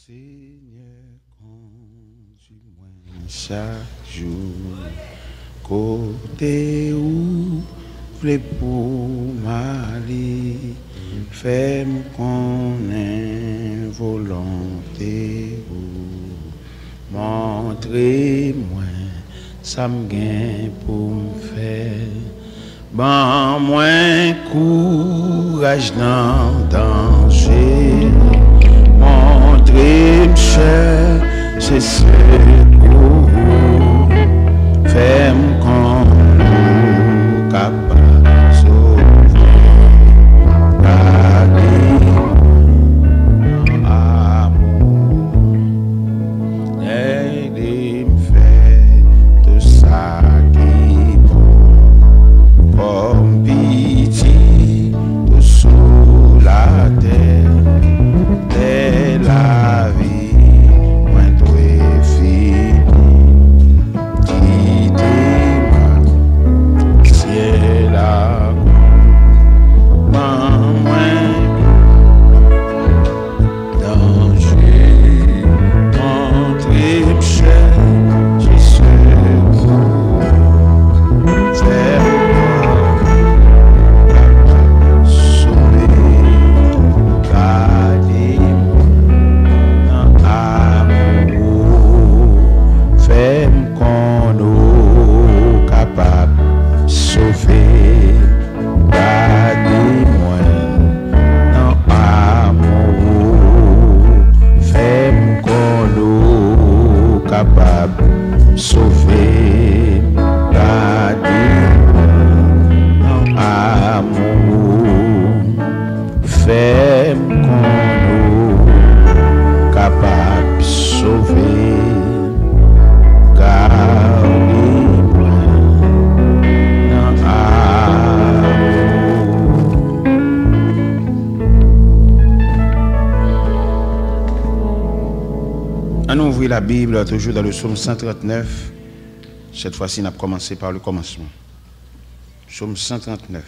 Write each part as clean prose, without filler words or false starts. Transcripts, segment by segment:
Seigneur, conduis-moi chaque jour, côté où voulez pour m'aller, fais-moi connaître volonté ou montrez-moi ça me gagne pour me faire, ban moins courage dans danger. Montrez-moi c'est secours, fais-moi qu'on capable de sauver, gardez-moi amour, aidez-moi faire tout ça qui est bon, comme pitié tout sous la terre. La vie, moi toi fini, quittez-moi, ciel à moi, danger, entrez cher, j'ai secours, faire sauver, garder. Fais-moi qu'on est capable de sauver, gardez-moi dans l'amour. Fais-moi qu'on est capable de sauver, gardez-moi dans l'amour. Fais-moi qu'on est capable de sauver. On ouvre la Bible toujours dans le psaume 139. Cette fois-ci, on a commencé par le commencement. Psaume 139.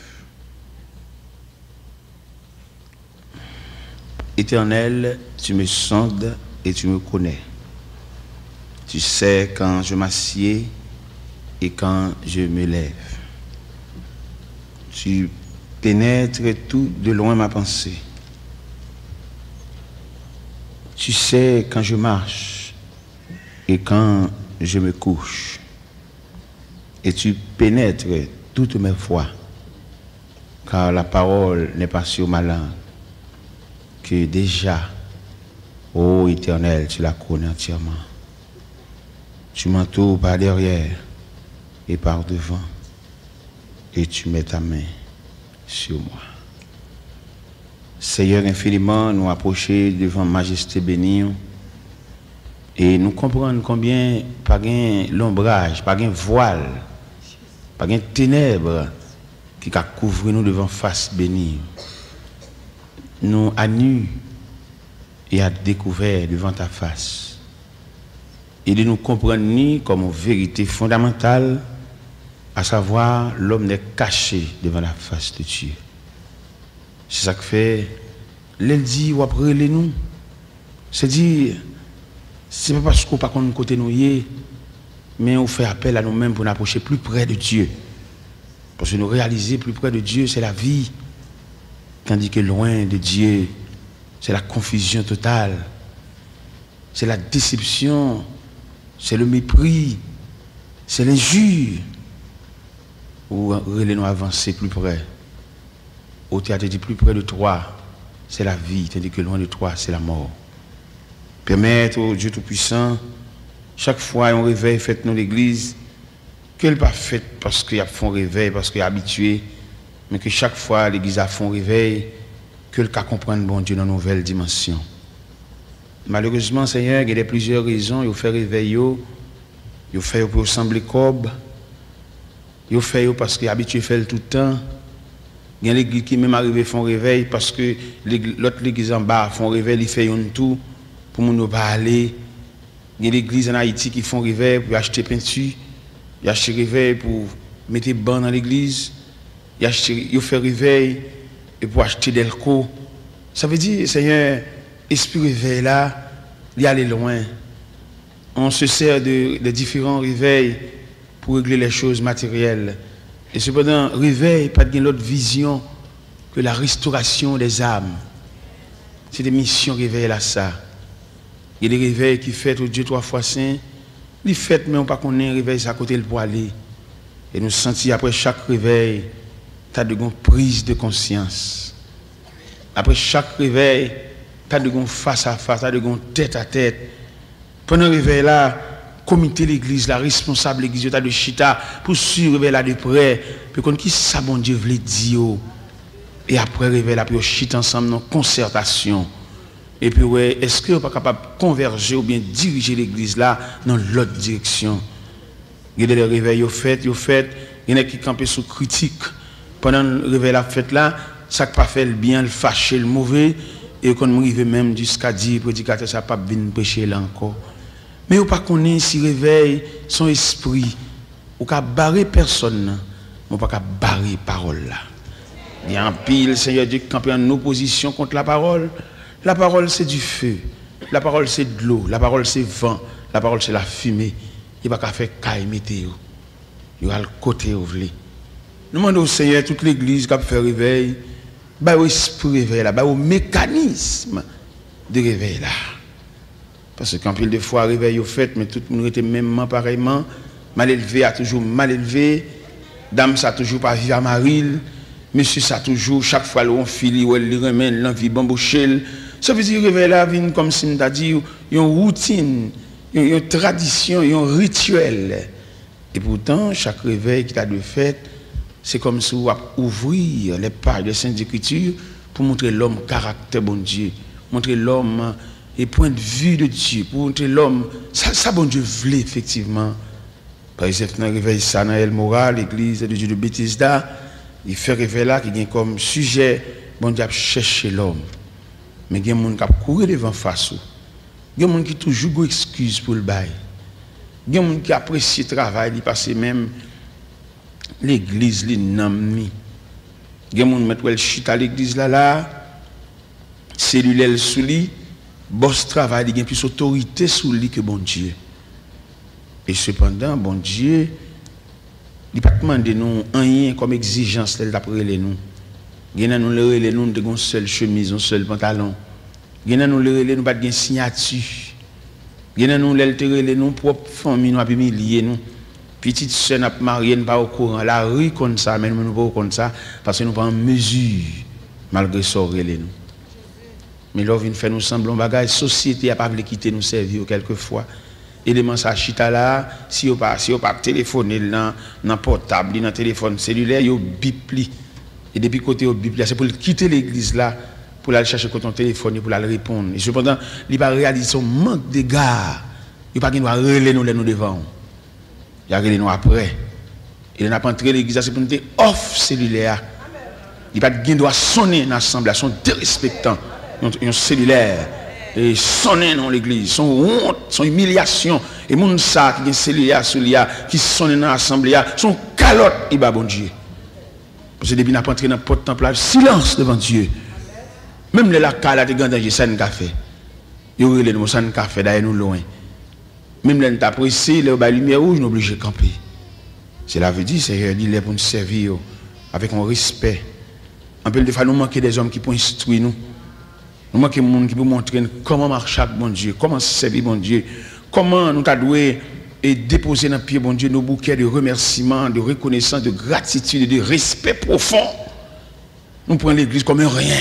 Éternel, tu me sondes et tu me connais. Tu sais quand je m'assieds et quand je me lève. Tu pénètres tout de loin ma pensée. Tu sais quand je marche et quand je me couche. Et tu pénètres toutes mes voies, car la parole n'est pas sur ma langue, que déjà, ô Éternel, tu la connais entièrement. Tu m'entoures par derrière et par devant, et tu mets ta main sur moi. Seigneur, infiniment, nous approcher devant Majesté bénie et nous comprendre combien pas gain l'ombrage, pas gain voile, pas gain ténèbres qui a couvert nous devant face bénie. Nous à nu et à découvert devant ta face. Et de nous comprendre ni comme vérité fondamentale, à savoir l'homme n'est caché devant la face de Dieu. C'est ça que fait, l'elle dit ou après les nous. C'est dire, c'est pas parce qu'on pas qu'on côté nous y est, mais on fait appel à nous-mêmes pour nous approcher plus près de Dieu. Parce que nous réaliser plus près de Dieu, c'est la vie. Tandis que loin de Dieu, c'est la confusion totale. C'est la déception, c'est le mépris, c'est l'injure. Ou nous avancer plus près. Au théâtre dit plus près de toi, c'est la vie, tandis que loin de toi, c'est la mort. Permettre au Dieu Tout-Puissant, chaque fois on réveille, faites-nous l'église, qu'elle n'est pas faite parce qu'il y a fond réveil, parce qu'il est habitué, mais que chaque fois l'église a fond réveil, qu'elle peut comprendre bon Dieu dans une nouvelle dimension. Malheureusement, Seigneur, il y a plusieurs raisons, il fait réveil, il fait pour ressembler comme, il fait parce qu'il est habitué à faire tout le temps. Il y a l'église qui même arrive font réveil parce que l'autre église en bas font réveil, ils font tout pour nous pas aller. Il y a l'église en Haïti qui font réveil pour acheter peinture, ils achètent réveil pour mettre banc dans l'église, ils font réveil et pour acheter delco. Ça veut dire, Seigneur, esprit réveil là, d'y aller loin. On se sert de différents réveils pour régler les choses matérielles. Et cependant, réveil, pas de l'autre vision que la restauration des âmes. C'est des missions réveil là ça. Il y a des réveils qui fêtent au Dieu 3 fois saint. Ils fêtent, mais on ne peut pas connaître réveil à côté le pour aller. Et nous sentir après chaque réveil, tu as de bonnes prises de conscience. Après chaque réveil, tu as de bonnes face à face, tu as de bonnes tête à tête. Pendant le réveil là, comité l'église, la responsable l'église, tu as de chita pour suivre le réveil là de près. Puis qu'on qui ça bon Dieu voulait dire. Et après le réveil là, puis on chita ensemble dans concertation. Et puis ouais, est-ce qu'on n'est pas capable de converger ou bien diriger l'église là dans l'autre direction? Il y a des réveils, il y en a qui campent sous critique. Pendant le réveil la fête là, ça n'a pas fait le bien, le fâché, le mauvais. Et quand on arrive même jusqu'à dire, prédicateur, ça n'a pas bien prêcher là encore. Mais on ne pas connaître si réveil, son esprit, ou qu'à barrer personne, on ne pas qu'à barrer parole là. Il y a un pile, Seigneur Dieu, qui campe en opposition contre la parole. La parole, c'est du feu. La parole, c'est de l'eau. La parole, c'est vent. La parole, c'est la fumée. Il n'y a pas qu'à faire caille météo. Il y a le côté où vous voulez. Nous demandons au Seigneur, toute l'église qui a fait réveil, bah au esprit réveil là, bah au mécanisme de réveil là. Parce qu'en pile de fois, réveil au fait, mais tout le monde était même pareillement. Mal élevé a toujours mal élevé. Dame, ça a toujours pas vu à Maril. Monsieur, ça a toujours, chaque fois, on file, on le remet, l'envie bambouchelle. Ça veut dire réveil là, vient comme si on a dit, il y a une routine, il y a une tradition, il y a un rituel. Et pourtant, chaque réveil qui a de fait, c'est comme si on va ouvrir les pages des Saintes Écritures pour montrer l'homme caractère bon Dieu, montrer l'homme et point de vue de Dieu, pour montrer l'homme, ça bon Dieu voulait effectivement. Par exemple, dans le réveil ça dans El Moral, l'église de Dieu de Bethesda, il fait réveil là qui a comme sujet, bon Dieu a cherché l'homme. Mais il y a des gens qui courent devant face. Il y a des gens qui toujours excuse pour le bail. Il y a des gens qui apprécient le travail, ils passent même l'église, les noms. Il y a des gens qui mettent le chute à l'église là, cellulaire sous lui, boss travail, il y a plus d'autorité sous lui que bon Dieu. Et cependant, bon Dieu, il n'a pas demandé nous rien comme exigence d'après les nous. Il y a nous les nous de une seule chemise, un seul pantalon. Il y a nous les nous pas de signature. Il y a nous les nous propre famille nous a humilier nous. Petite sœur n'a marié pas au courant la rue comme ça, mais nous pas comme ça parce que nous pas en mesure malgré ça les nous. Mais là vient faire nous semblant bagage société a pas voulu quitter nous servir quelquefois. Élément ça chita là, si on pas téléphoner dans portable, dans téléphone cellulaire, yo bip li. Et depuis côté au bip c'est pour quitter l'église là pour aller chercher ton téléphone pour aller répondre. Et cependant, il pas réaliser son manque d'égard. Il pas qu'il doit relayer nous devant. Il a relayer nous après. Il n'a pas entré l'église c'est pour nous off cellulaire. Il pas qu'il doit sonner dans l'assemblée, son dérespectant un cellulaire. Et sonner dans l'église, son honte, son humiliation, et mon ça qui est cellulaire sous l'ia, qui sonne dans l'assemblée, son calotte, il va bon Dieu. Parce que depuis n'a pas entré dans le porte temple, silence devant Dieu. Même les lacales de grand danger, ça n'a pas fait. Il y a eu ça n'a pas fait, d'ailleurs nous loin. Même les n'a pas pressé, les lumière rouge, nous obligés de camper. Cela veut dire, c'est il est pour nous servir avec un respect. En peu de fois, nous manquons des hommes qui peuvent instruire nous. Nous manquons des gens qui peuvent montrer comment marche chaque bon Dieu, comment servir bon Dieu, comment nous avons déposer dans le pied bon Dieu nos bouquets de remerciements, de reconnaissance, de gratitude, de respect profond. Nous prenons l'église comme un rien.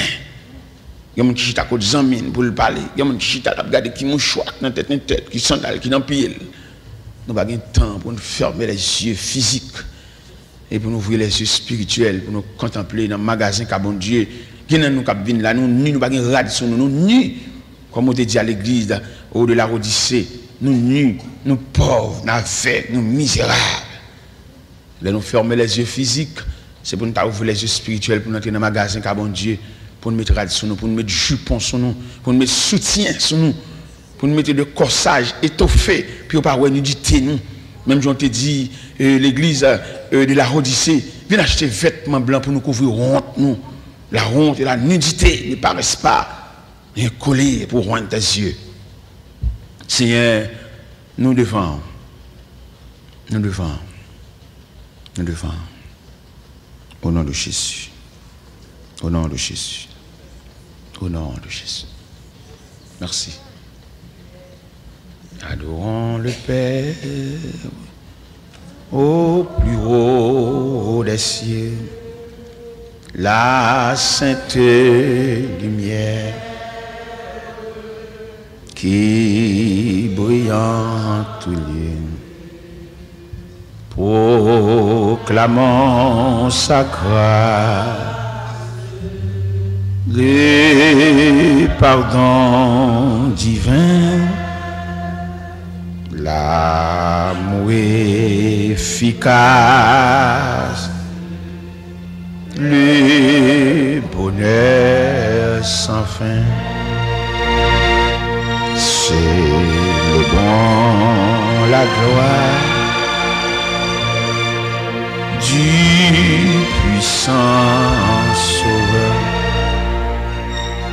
Il y a des gens qui chita à côté de Zamine pour le parler. Il y a des gens qui chita à regarder qui mouchoir dans tête, qui sandale, qui dans pied. Nous n'avons pas de temps pour nous fermer les yeux physiques et pour nous ouvrir les yeux spirituels, pour nous contempler dans le magasin qu'a bon Dieu. Nous nous là, nous pas de rad sur nous nus, comme on te dit à l'église au de la Odyssée, nous nus, nous pauvres, nous aveugles, nous misérables. Là nous fermer les yeux physiques, c'est pour nous ouvrir les yeux spirituels, pour nous entrer dans le magasin qu'a bon Dieu, pour nous mettre rad sur nous, pour nous mettre jupon sur nous, pour nous mettre soutien sur nous, pour nous mettre le corsage étoffé, puis on pas nudité nous. Même j'en te dit l'église de la Odyssée, viens acheter vêtements blancs pour nous couvrir honte nous. La honte et la nudité ne paraissent pas un collier pour rendre tes yeux. Seigneur, nous défendons. Nous défendons. Nous défendons. Au nom de Jésus. Au nom de Jésus. Au nom de Jésus. Merci. Adorons le Père au plus haut des cieux, la sainte lumière qui brille en tout lieu. Proclamons sa grâce, le pardon divin, l'amour efficace, le bonheur sans fin. C'est le bon, la gloire du puissant Sauveur.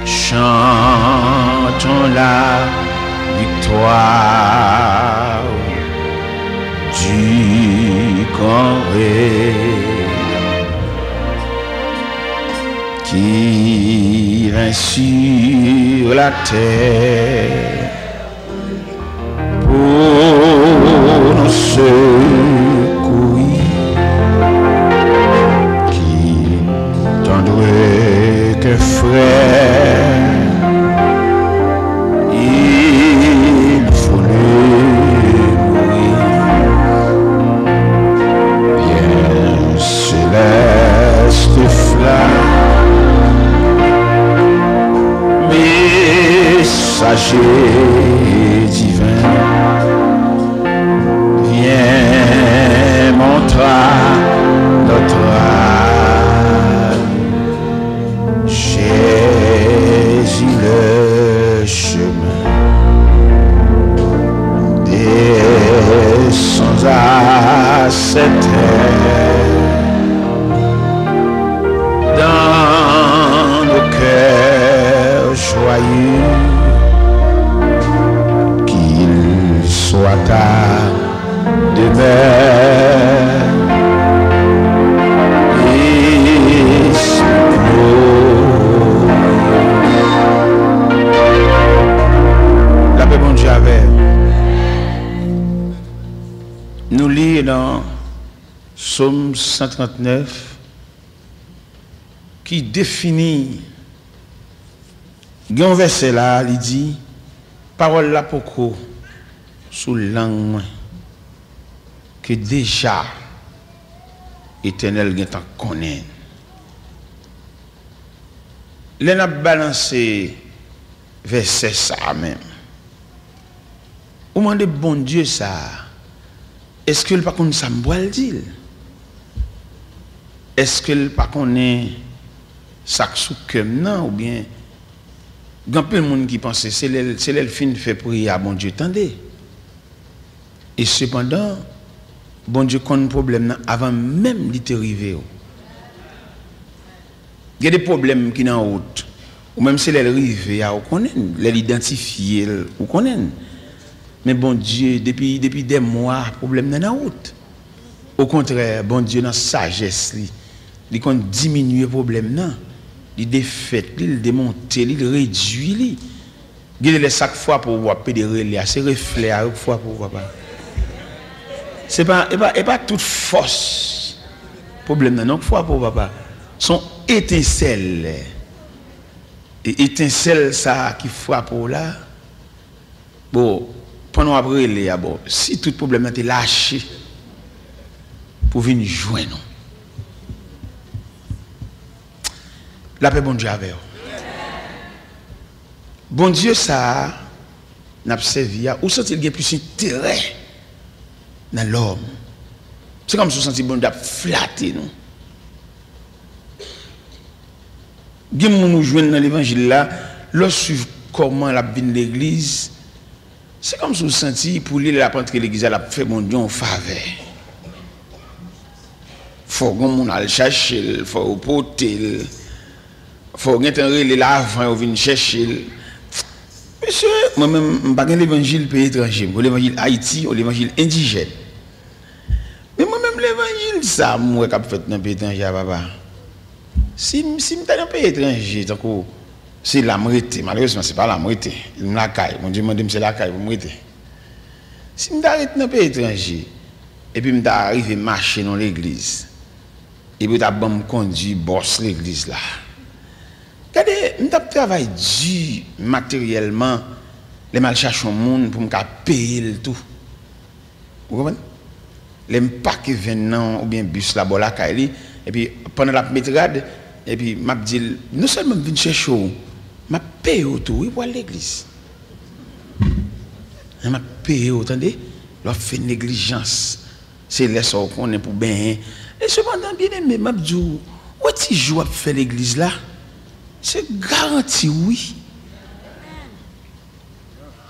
Chantons la victoire du grand rayonnement qui vint sur la terre pour nous secourir, qui tendrait que frère. Il voulait mourir, bien céleste flamme, messager divin, viens montrer notre âme. Jésus le chemin, descends à cette terre, dans nos cœurs joyeux, qu'il soit ta demeure. La paix, bon Dieu, avec. Nous lisons dans Psaume 139 qui définit, il y a un verset là, il dit, parole là pour quoi sous langue que déjà Éternel t'en connaît. L'on a balancé verset ça même. Ou demande bon Dieu ça. Est-ce que le pas qu'on ça me dit? Est-ce que le pas qu'on est ça sous comme non ou bien grand peu de monde qui pense c'est le fin fait prier à bon Dieu tendez. Et cependant bon Dieu connaît problème avant même d'y arriver. Il y a des problèmes qui sont en route ou même si les arrivent à connaître, les identifier ou connaître. Mais bon Dieu, depuis des mois, le problème n'est pas en route. Au contraire, bon Dieu, dans sa sagesse, il compte diminuer le problème, il défait, il démonte, il réduit. Il laisse chaque fois pour voir pédérer, c'est reflet à chaque fois pour voir. C'est pas toute force. Le problème n'est pas fois pour papa. Son étincelle. Et étincelle ça qui frappe là. Bon. Pendant après, si tout problème est lâché pour venir joindre, la paix, bon Dieu, avec vous. Bon Dieu, ça n'a pas servi à. Où sent-il qu'il y a plus d'intérêt dans l'homme? C'est comme si vous sentez bon Dieu flatter nous. Nous nous joignons dans l'évangile là, lorsque comment la vie de l'église. C'est comme si vous sentiez pour lui la que l'église a fait mon Dieu en faveur. Faut qu'on aille chercher, faut porter, faut qu'on ait l'avant, on vient chercher. Monsieur, moi-même, je n'ai pas l'évangile pays étranger, l'évangile Haïti ou l'évangile indigène. Mais moi-même, l'évangile, ça, moi, qui fait dans le pays étranger, papa. Si je suis dans un pays étranger, c'est la moitié. Malheureusement, ce n'est pas la moitié. C'est la caille. Mon Dieu m'a dit c'est la caille pour me moitié. Si je suis dans un pays étranger, et puis je arrive à marcher dans l'église, et puis je me conduit, bosse l'église là. Regardez, je travaille dur matériellement, les mal chercher au monde pour me payer le tout. Vous comprenez? Les paquets venant ou bien bus là-bas là, et puis pendant la métrade, et puis m'a dit non seulement venir chercher m'a payé tout pour l'église. M'a payé attendez, leur fait négligence. C'est les sorts qu'on est pour bien. Et cependant bien aimé m'a dit où tu joues à faire l'église là? C'est garanti oui.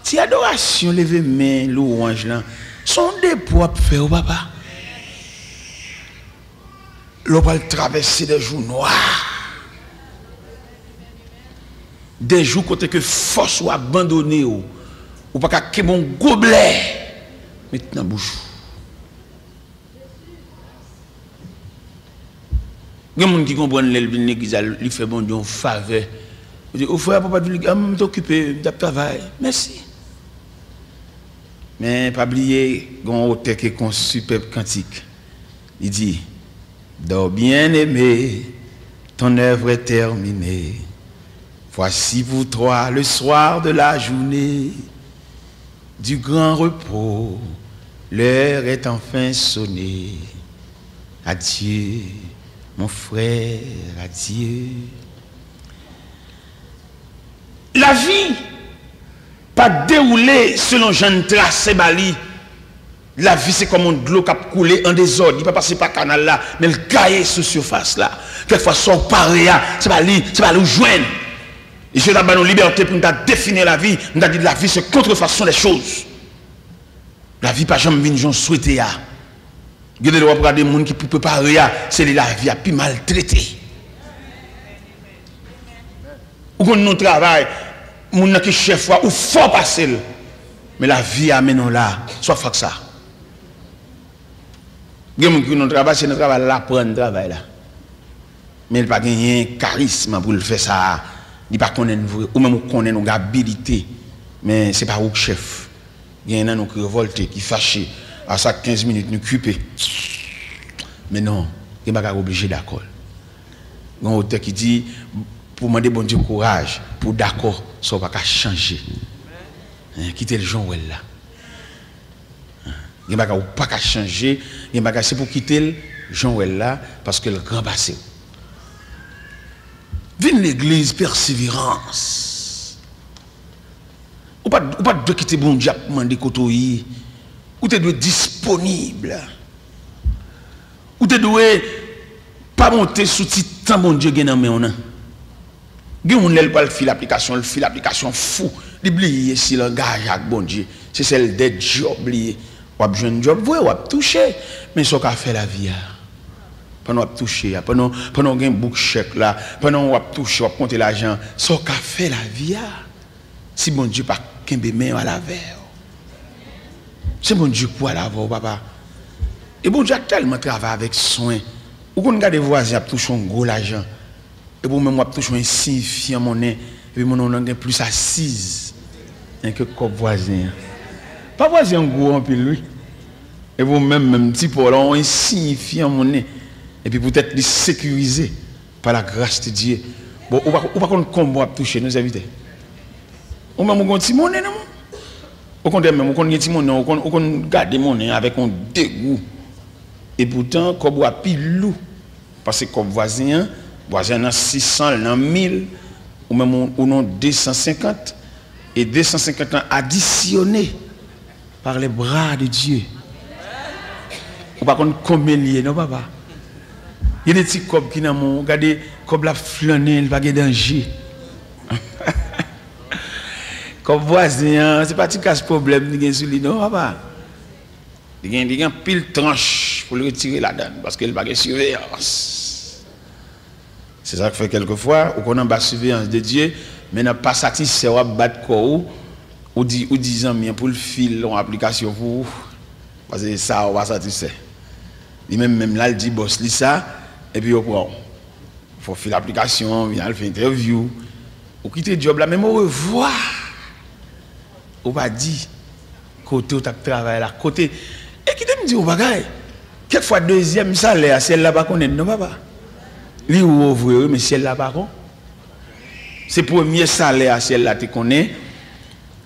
Si adoration lever main louange là, sont des pour faire papa. L'on va traverser des jours noirs. Des jours côté que force ou abandonné ou pas qu'à mon gobelet maintenant bouche. Il y a des gens qui comprennent l'église, il fait bon Dieu faveur. Il dit, au frère, papa, je vais t'occuper, je travail. Merci. Mais pas oublier, il y a un auteur qui est un superbe cantique. Il dit, dors bien aimé, ton œuvre est terminée. Voici pour toi le soir de la journée, du grand repos, l'heure est enfin sonnée. Adieu. Mon frère, adieu. La vie, pas déroulée selon Jean Tracé Bali. La vie, c'est comme de l'eau qui a coulé en désordre. Il ne peut pas passer par le canal là, mais le cahier sur surface là. Quelquefois, son pareil, c'est pas le joindre. Et je n'ai pas de liberté pour nous définir la vie. Nous avons dit que la vie, c'est contrefaçon des choses. La vie, pas jamais venir souhaiter. Il y a des gens qui ne peuvent pas préparer, c'est la vie a plus maltraité. Ou quand nous travaillons, nous qui chef ou fort passer. Mais la vie amène là, soit fait ça. Il y a des gens qui nous travaillent, c'est notre travail là, prendre le travail là. Mais il n'y a pas de charisme pour le faire ça. Il n'y a pas de ou même qu'on ait une habilité. Mais ce n'est pas au chef. Il y a des gens qui révoltent, qui fâchent. À ça 15 minutes nous occuper. Mais non, il n'est pas obligé d'accord. Il y a un auteur qui dit pour demander bon Dieu courage, pour d'accord, ça ne va pas changer. Quitter le Jean là. Il n'y a pas changer, c'est pour quitter le Jean là parce que le grand passé. Viens l'église persévérance. Ou pas de quitter bon Dieu pour demander côté. Ou tu dois être disponible. Ou tu dois pas monter sous titan bon Dieu gen nan men on. Gen moun lèl pas faire l'application, fou. Il oublie si langage avec bon Dieu. C'est celle des jobs oublié. Ou a jeune job, ou a toucher, mais ça qu'a fait la vie. Pendant on toucher, pendant gen book chèque là, pendant on toucher, on compter l'argent, ça qu'a fait la vie. Si bon Dieu pas kembe men à la veille. C'est bon Dieu pour la voir, papa. Et bon Dieu a tellement travaillé avec soin. Ou qu'on regarde les voisins qui touchent un gros l'argent. Et pour même, on touche un insignifiant monnaie. Et puis, mon nom est plus assise que comme voisin. Pas voisin gros en pile, lui. Et vous même petit pour là, on insignifiant monnaie. Et puis, peut-être les sécuriser par la grâce de Dieu. Bon, ou pas qu'on combat toucher nos invités. Ou même, on petit monnaie, non? Au contraire, même, on garde mon nez avec un dégoût. Et pourtant, comme on a pile loup. Parce que comme voisin a 600, 1000, ou même on a 250. Et 250 ans additionnés par les bras de Dieu. Ou pas qu'on combien lié, non, papa? Il y a des petits cobs qui n'ont pas, regardez, comme la flânée, il va y avoir danger. Comme voisin, c'est pas un problème qui est sur lui, non, papa. Il y a pile tranche pour le retirer là-dedans, parce qu'il n'y a pas de surveillance. C'est ça que fait quelquefois, ou qu'on a une surveillance de Dieu, mais n'a pas satisfait ou battre corps, ou dit amis pour le fil en application pour parce que ça on va ça tu sais. Il même là il dit boss li ça et puis on faut faire l'application, il fait interview, ou quitter job là même au revoir. On va dire côté où tu travailles là côté et qui te me dit au bagaille quelquefois deuxième salaire celle là pas connaît non papa. Lui ou ouvrier mais celle là pas con. C'est premier salaire celle là tu connais.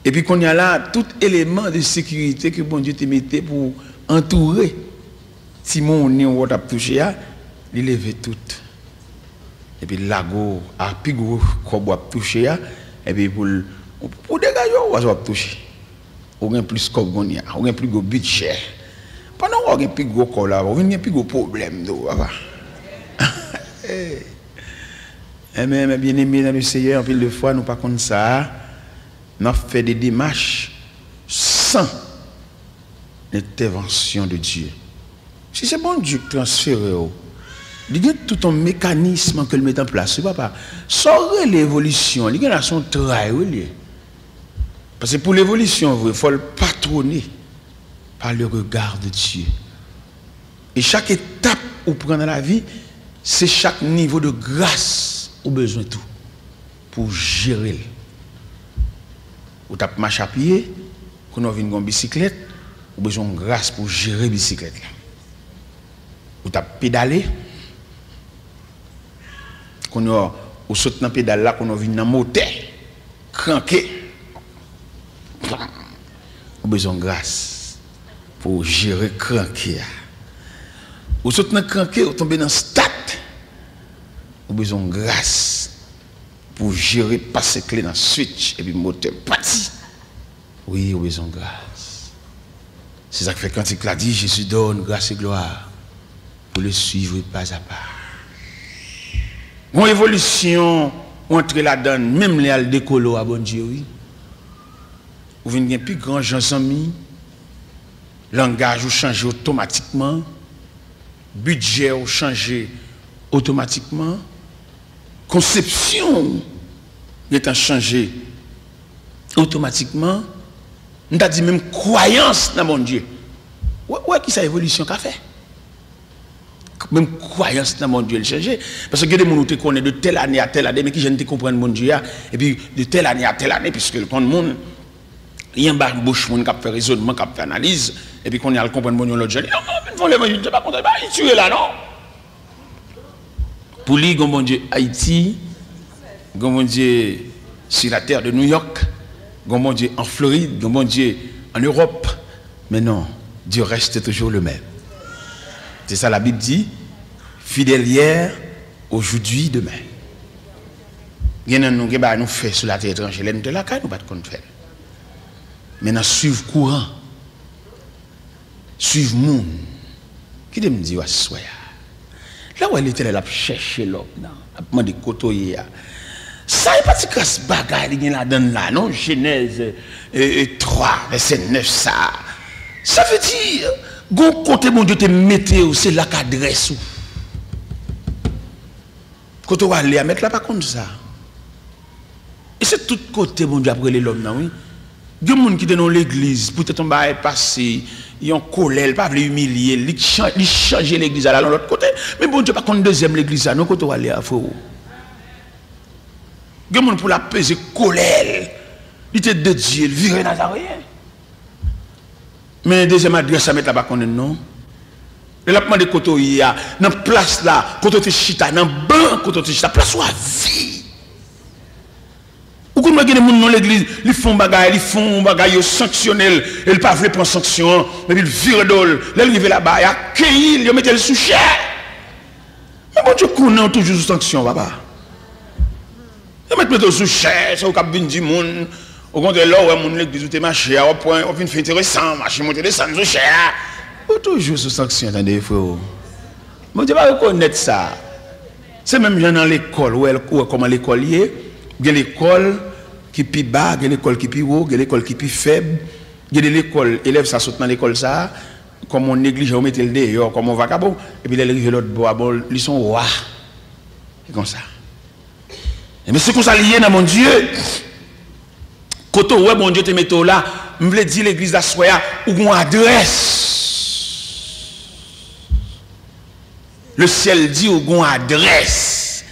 Et puis qu'on y a là tout élément de sécurité que bon Dieu te mettait pour entourer si mon nez ou t'a touché à il lever tout. Et puis lago a plus gros qu'on a touché à et puis pour dégager on va toucher. On a plus qu'on a, on a plus gros budget. Pendant on a plus gros qu'on là, on a plus gros problème do papa. Mais bien aimé dans le Seigneur en pile de fois nous pas comme ça. Nous fait des démarches sans l'intervention de Dieu. Si c'est bon Dieu qui transfère, il y a tout un mécanisme que le met en place. Papa, sans l'évolution, il y a son travail. Parce que pour l'évolution, il faut le patronner par le regard de Dieu. Et chaque étape où prend dans la vie, c'est chaque niveau de grâce où besoin de tout pour gérer. Ou tu marche à pied, quand on vient en bicyclette, ou besoin de grâce pour gérer la bicyclette. Ou tu pédalé, quand on saute dans le pédale là, quand on vient dans le moteur, cranqué, ou besoin de grâce pour gérer cranqué. Ou saute dans le cranqué, ou tombe dans le stade, ou besoin de grâce pour gérer, passer clé dans le switch et puis le moteur parti. Oui, ou besoin de grâce. C'est ça que fait quand il l'a dit, Jésus donne grâce et gloire pour le suivre pas à pas. Une évolution, entre là-dedans, même les décoller à bon Dieu, oui. Vous venez un plus grand gens amis, langage ou changer automatiquement, budget ou changer automatiquement, conception est changé automatiquement. Nous avons dit même croyance dans mon Dieu. Ouais, qui ça évolution qu'a fait? Même croyance dans mon Dieu elle changé. Parce que des gens qui connaissent de telle année à telle année, mais qui ne comprennent mon Dieu, et puis de telle année à telle année, puisque le monde, il y a un bouche qui fait raisonnement, qui fait analyse, et puis qu'on y a le comprendre mon Dieu l'autre jour. Non, je ne sais pas content, il tue là, non? Pour lui, mon Dieu, Haïti, mon Dieu, sur la terre de New York, mon Dieu, en Floride, mon Dieu, en Europe. Mais non, Dieu reste toujours le même. C'est ça la Bible dit, fidèle hier, aujourd'hui, demain. Il y a nous qui nous fait sur la terre étrangère, nous de la caille, nous pas de compte faire. Maintenant, suivre courant, suivre monde. Qui me dit, ouais, soya. Là où elle était, elle a cherché l'homme, elle a demandé de côtoyer. Ça n'est pas si casse bagaille, il y a là, non? Genèse 3, verset 9, ça. Ça veut dire, gon côté mon Dieu te météo, c'est là qu'adresse. Quand on va aller à mettre là, pas comme ça. Et c'est tout côté mon Dieu après l'homme, non? Oui. Il y a des gens qui sont dans l'église, peut-être on va passer, ils ont colère, pas veulent humilier, ils changent l'église à l'autre côté. Mais bon Dieu, pas qu'on deuxième l'église, non, quand on va aller à faux. Il y a des gens pour la peser colère, il était de Dieu, il virait Nazarien. Mais deuxième adresse à mettre là-bas, non? Et là, de côté, il y a, dans la place là, côté de chita, dans le banc, côté de chita, place où à vie. Ou comme les gens dans l'église, ils font bagaille, ils sanctionnent, ils pas veulent prendre sanction, mais ils virent d'ol, ils arrivent là-bas, ils accueillent, ils mettent le sous chair. Mais bon Dieu connaît toujours sous sanction, papa. Ils mettent le sous chair, ça au cap du monde. Au contraire, là où on l'église où tu es marché, au point, on vient faire intéressant, marcher, monter, descendre sous chair. Ou toujours sous sanction, attendez, frère. Bon Dieu va reconnaître ça. C'est même dans l'école, où comment l'école y est. Il y a l'école qui est plus bas, il y a l'école qui est plus haut, il y a l'école qui est plus faible. Il y a l'école, élève ça saute dans l'école ça, comme on néglige, on met le dehors, comme on vagabond, et puis il arrive l'autre bois, ils sont rois. C'est comme ça. Mais c'est comme ça lié dans mon Dieu. Quand ouais bon Dieu te met là, je voulais dire l'église la soya ou une adresse. Le ciel dit ou une adresse.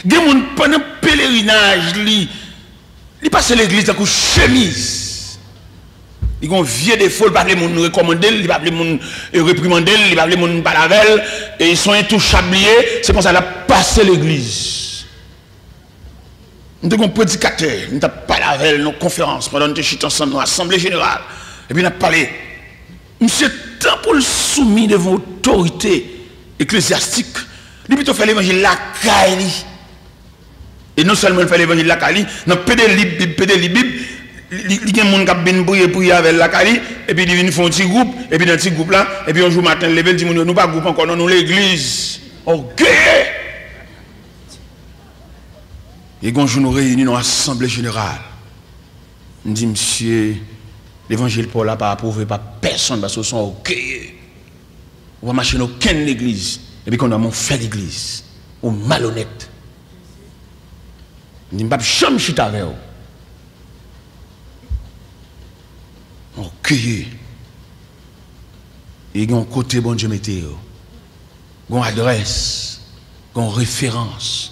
Des gens pendant pèlerinage li passe l'église avec chemise. Ils ont vieux défaut, ils parlent moun recommander, ils parlent moun réprimander, ils parlent moun palavel et ils sont intouchables, c'est comme ça la passer l'église. Nous avons un prédicateur, nous avons parlé avec nos conférences pendant que nous étions ensemble dans l'Assemblée générale. Et puis nous avons parlé. Monsieur, tant pour le soumis devant l'autorité ecclésiastique, il plutôt fait l'évangile la Kaili. Et non seulement il fait l'évangile la Kaili, nous pédé la Bible, il y a des gens qui viennent brouiller avec la Kaili, et puis ils viennent faire un petit groupe, et puis dans un petit groupe là, et puis un jour matin, ils disent nous pas groupe encore, nous l'église. Ok! Et quand nous nous réunissons dans l'Assemblée générale, on dit, monsieur, l'évangile Paul n'a pas approuvé par personne parce qu'ils sont ok. On va marcher dans aucune église. Et puis qu'on a fait l'église. Ou malhonnête. On dit, je ne vais pas jamais chuter avec vous. Ok. Et il y a un côté bon Dieu météo. Il y a une adresse. Il y a une référence.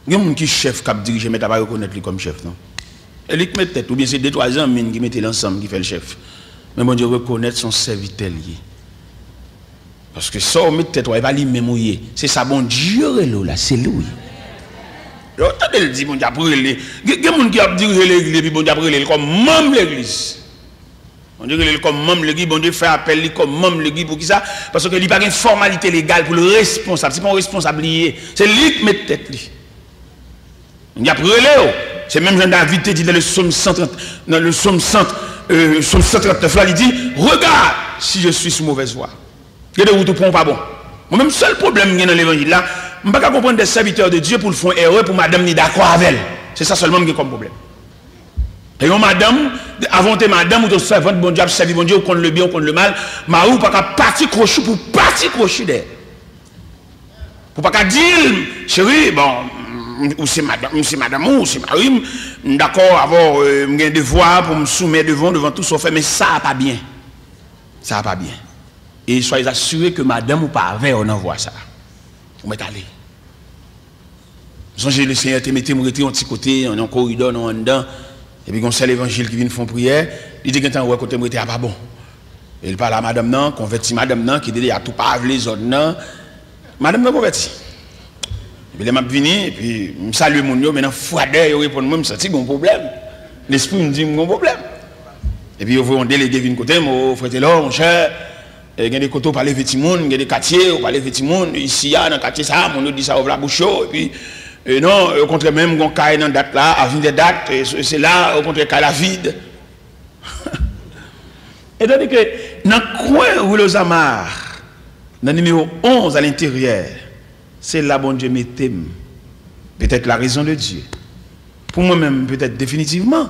Il y a un monde qui est chef qui a dirigé, mais tu pas reconnaître lui comme chef, non? Et lui qui met tête, ou bien c'est 2-3 ans qui mettent l'ensemble qui fait le chef. Mais bon Dieu reconnaître son serviteur lié. Parce que ça, on met tête, il va lui même mouiller. C'est ça, bon Dieu, là, c'est lui. Attendez, il dit, bon Dieu, après, il y a des gens qui ont dirigé l'église, puis bon Dieu, après, il comme membre l'église. On dit que comme membre l'église, bon Dieu fait appel comme membre l'église pour qui ça? Parce qu'il n'y a pas une formalité légale pour le responsable. Ce n'est pas un responsable lié. C'est lui qui met tête. Il y a c'est même Jean David dit dans le psaume 130, dans le psaume 139, là, il dit, regarde si je suis sur mauvaise voie. Il y a des routes pas bon. Moi-même, seul problème dans l'évangile là, je ne peux pas comprendre des serviteurs de Dieu pour le faire erreur pour madame ni d'accord avec elle. C'est ça seulement qui est comme problème. Et madame, avant de madame ou de servante, bon Dieu, servi bon Dieu, ou contre le bien ou contre le mal, ma ou pas qu'à partir crochet pour partir crochet d'elle. Pour pas qu'à dire, chérie, bon, ou c'est madame ou c'est Marie, d'accord, avoir un devoir pour me soumettre devant tout ça fait, mais ça va pas bien. Ça va pas bien. Et soyez assurés que madame ou pas avec, on envoie ça. Vous mettez allé. Songez le Seigneur te mettez un petit côté, on est en corridor, on est en dedans, et puis on sait l'évangile qui vient faire prière, il dit que ouais, côté moi, pas bon. Et il parle à madame non, converti madame non, qui dit à tout pas les autres non. Madame non converti. Et puis, je suis venu, et puis, je salue mon Dieu, maintenant, froideur, il répond, moi, je sens qu'il y a un problème. L'esprit me dit, il y a un problème. Et puis, on délégué d'une côté, mon frère là, mon cher, il y a des côtés pour parler de monde, il y a des quartiers pour parler de monde, ici, dans le quartier, ça, on nous dit ça, ouvre la bouche, et puis, non, au contraire, même, on caille dans la date là, à des dates, c'est là, au contraire, qu'à la vide. Et donc, dans le coin où les amarres, dans le numéro 11 à l'intérieur, c'est là bon Dieu mettez peut-être la raison de Dieu. Pour moi-même, peut-être définitivement,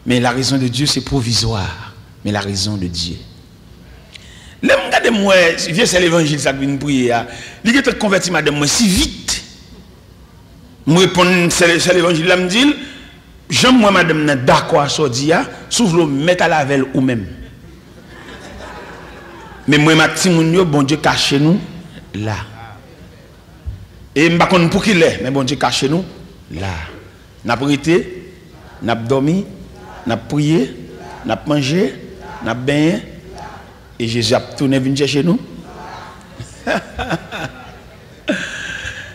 mais la raison de Dieu, c'est provisoire. Mais la raison de Dieu. Là, regardez-moi, c'est l'évangile, ça que je prie. Il est converti, madame, moi, si vite. Je réponds, c'est l'évangile, là, me dit, j'aime moi, madame, d'accord à ce dire, sauf le mettre à la velle ou même. Mais moi, ma petite mounio, bon Dieu, cachez nous là. Et je ne sais pas pour qui il est, mais bon Dieu cache nous là. Nous avons prêté, nous avons dormi, nous avons prié, nous avons mangé, nous avons baigné. Et Jésus a tourné venir chercher nous.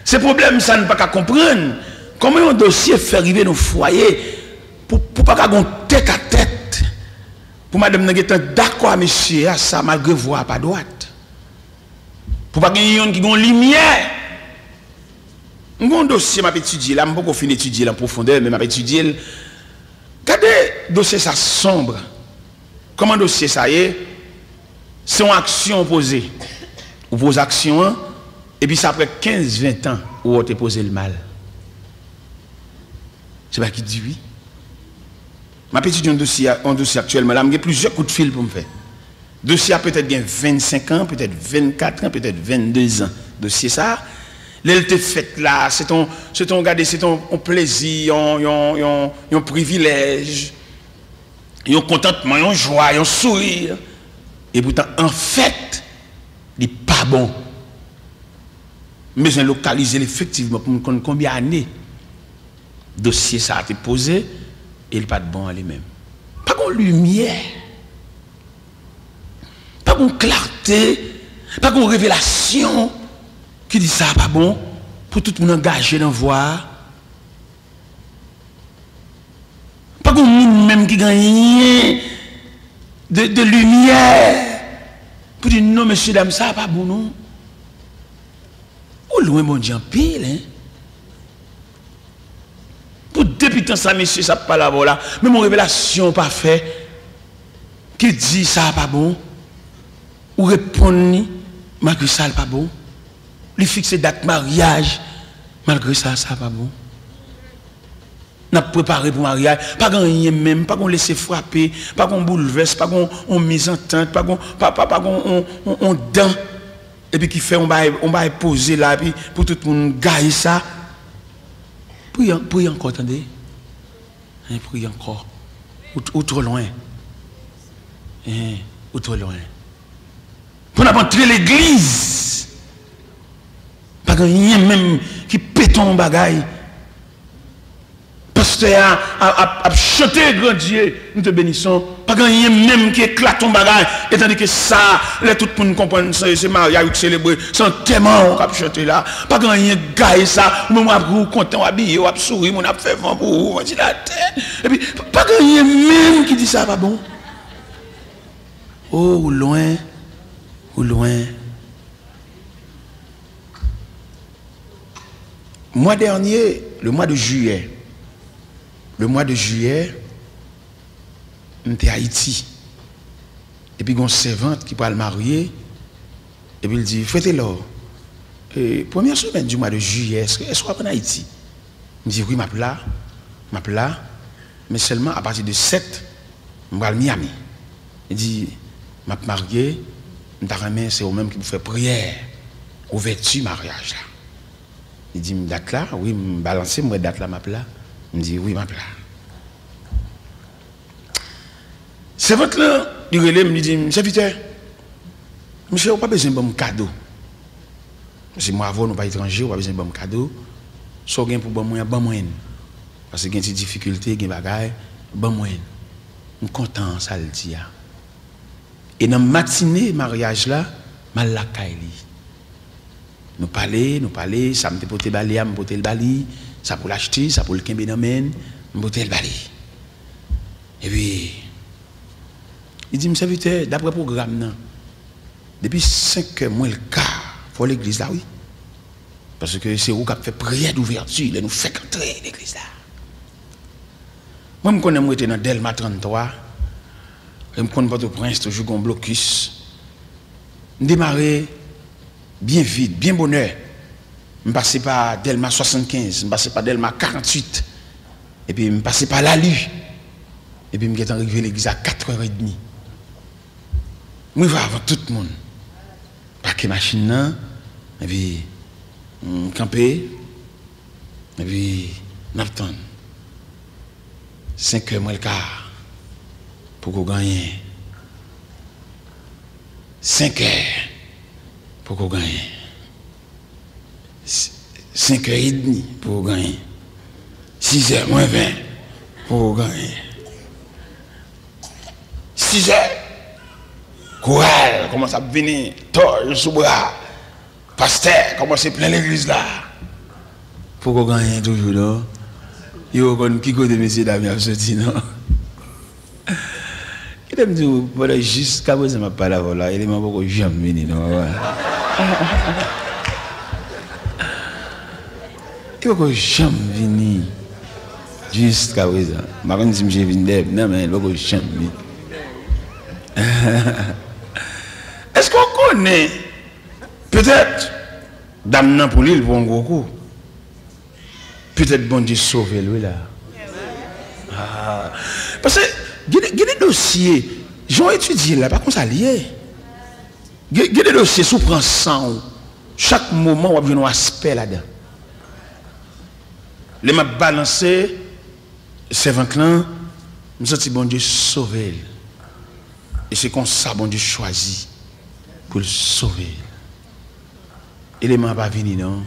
Ce problème, ça ne peut pas comprendre. Comment un dossier fait arriver dans le foyer pour ne pas avoir tête à tête. Pour madame Nangetan, d'accord, monsieur, ça malgré voix pas droite. Pour pas qu'il y ait une qui a une lumière. Mon dossier m'a étudié là, je ne peux pas finir d'étudier en profondeur, mais m'a étudié. Regardez, dossier ça sombre. Comment dossier ça y est? C'est une action opposée. Ou pose action, et puis ça après 15-20 ans, où on te posé le mal. C'est pas qui dit oui. M'a étudié un dossier actuellement, là, j'ai plusieurs coups de fil pour me faire. Dossier a peut-être 25 ans, peut-être 24 ans, peut-être 22 ans. Dossier ça. L'elle te fait là, c'est ton plaisir, un privilège. un contentement, une joie, un sourire. Et pourtant, en fait, il n'est pas bon. Mais je localiser effectivement pour me combien d'années dossier ça a été posé et il n'est pas de bon à lui-même. Pas de lumière, pas de clarté, pas de révélation qui dit ça pas bon pour tout le monde engagé dans voir. Pas de monde même qui gagne de lumière pour dire non monsieur dame ça pas bon non. Ou loin mon Dieu en pile hein. Pour depuis tant ça monsieur ça pas là voilà mais mon révélation pas fait qui dit ça pas bon ou répondre malgré ça pas bon lui fixer date mariage malgré ça pas bon n'a préparé pour mariage pas gagner même pas qu'on laisser frapper pas qu'on bouleverse pas qu'on mise en tente pas qu'on on dent et puis qui fait on va poser là puis pour tout le monde gagner ça pour encore attendez pour encore ou trop loin ou trop loin pour n'entrer l'église pas gagner même qui pète en bagaille pasteur a chanté grand Dieu nous te bénissons pas gagner même qui éclate ton bagage et tandis que ça les tout le monde comprendre c'est mariage célébrer sans tellement on a chanté là pas gagner gagne ça même vous content habillé ou sourire on a fait vent pour vous dit la tête et puis pas gagner même qui dit ça pas bon oh loin mois dernier le mois de juillet j'étais à Haïti. Et puis, il y a une servante qui parle marier. Et puis, il dit, faites-le. Première semaine du mois de juillet, est-ce qu'on va en Haïti? Il dit, oui, ma là. Mais seulement à partir de 7, je vais à Miami. Il dit, ma marié, c'est au même qui me fait prière, ouverture mariage. Là. Il dit, date là, oui, me balancer, moi, date là, ma là. Il me dit, oui, ma plat. C'est votre là, il me dit, serviteur, monsieur, on n'a pas besoin de bon cadeau. Parce que moi, avant, nous pas étrangers, on n'a pas besoin de bon cadeau. Soit pour bon moyen, bon moyen. Parce qu'il y a des difficultés, il y a des bagailles, bon moyen. Je suis content, ça le dit. Et dans la matinée, mariage là, mal la caille. Nous parlons, ça me porte le balai, me porte le balai. Ça pour l'acheter, ça pour le kembe dans men, m'boter le balai. Et puis il dit monsieur serviteur d'après programme nan depuis 5h moins le quart pour l'église là oui. Parce que c'est où qu'a fait prière d'ouverture, il nous fait entrer l'église là. Moi me connais moi était dans Delma 33. Je me connais Port-au-Prince toujours un blocus. Démarrer bien vite, bien bonheur. Je passais par Delma 75, je passais par Delma 48, et puis je passais par la Lue, et puis je suis arrivé à l'église à 4h30. Je vais avant tout le monde. Paquet machine, et puis camper, et puis n'attendre. 5h moins le quart pour qu'on gagne. 5h pour qu'on gagne. 5h30 pour gagner. 6h moins 20 pour gagner. 6h. Chorale commence à venir. Torche sous bras. Pasteur commence à plein l'église là. Pour gagner toujours là. Yo kon qui côté monsieur Damien a sorti non. Il me dit voilà jusqu'à présent m'a pas là voilà, il m'a beaucoup jamais venu non. Il va jamais venir jusqu'à présent. Je ne sais pas si je viens de non, mais il va jamais venir. Est-ce qu'on connaît peut-être Dame pour l'île pour un gros coup? Peut-être bon Dieu sauve lui là. Ah. Parce que il y a des dossiers, j'ai étudié là, pas comme ça lié. Il y a des dossiers sous prend sang. Chaque moment, on a un aspect là-dedans. Les m'a balancé, c'est 20 ans, Nous sentons bon Dieu sauver. Et c'est comme ça bon Dieu choisit pour le sauver. Élément pas venir non.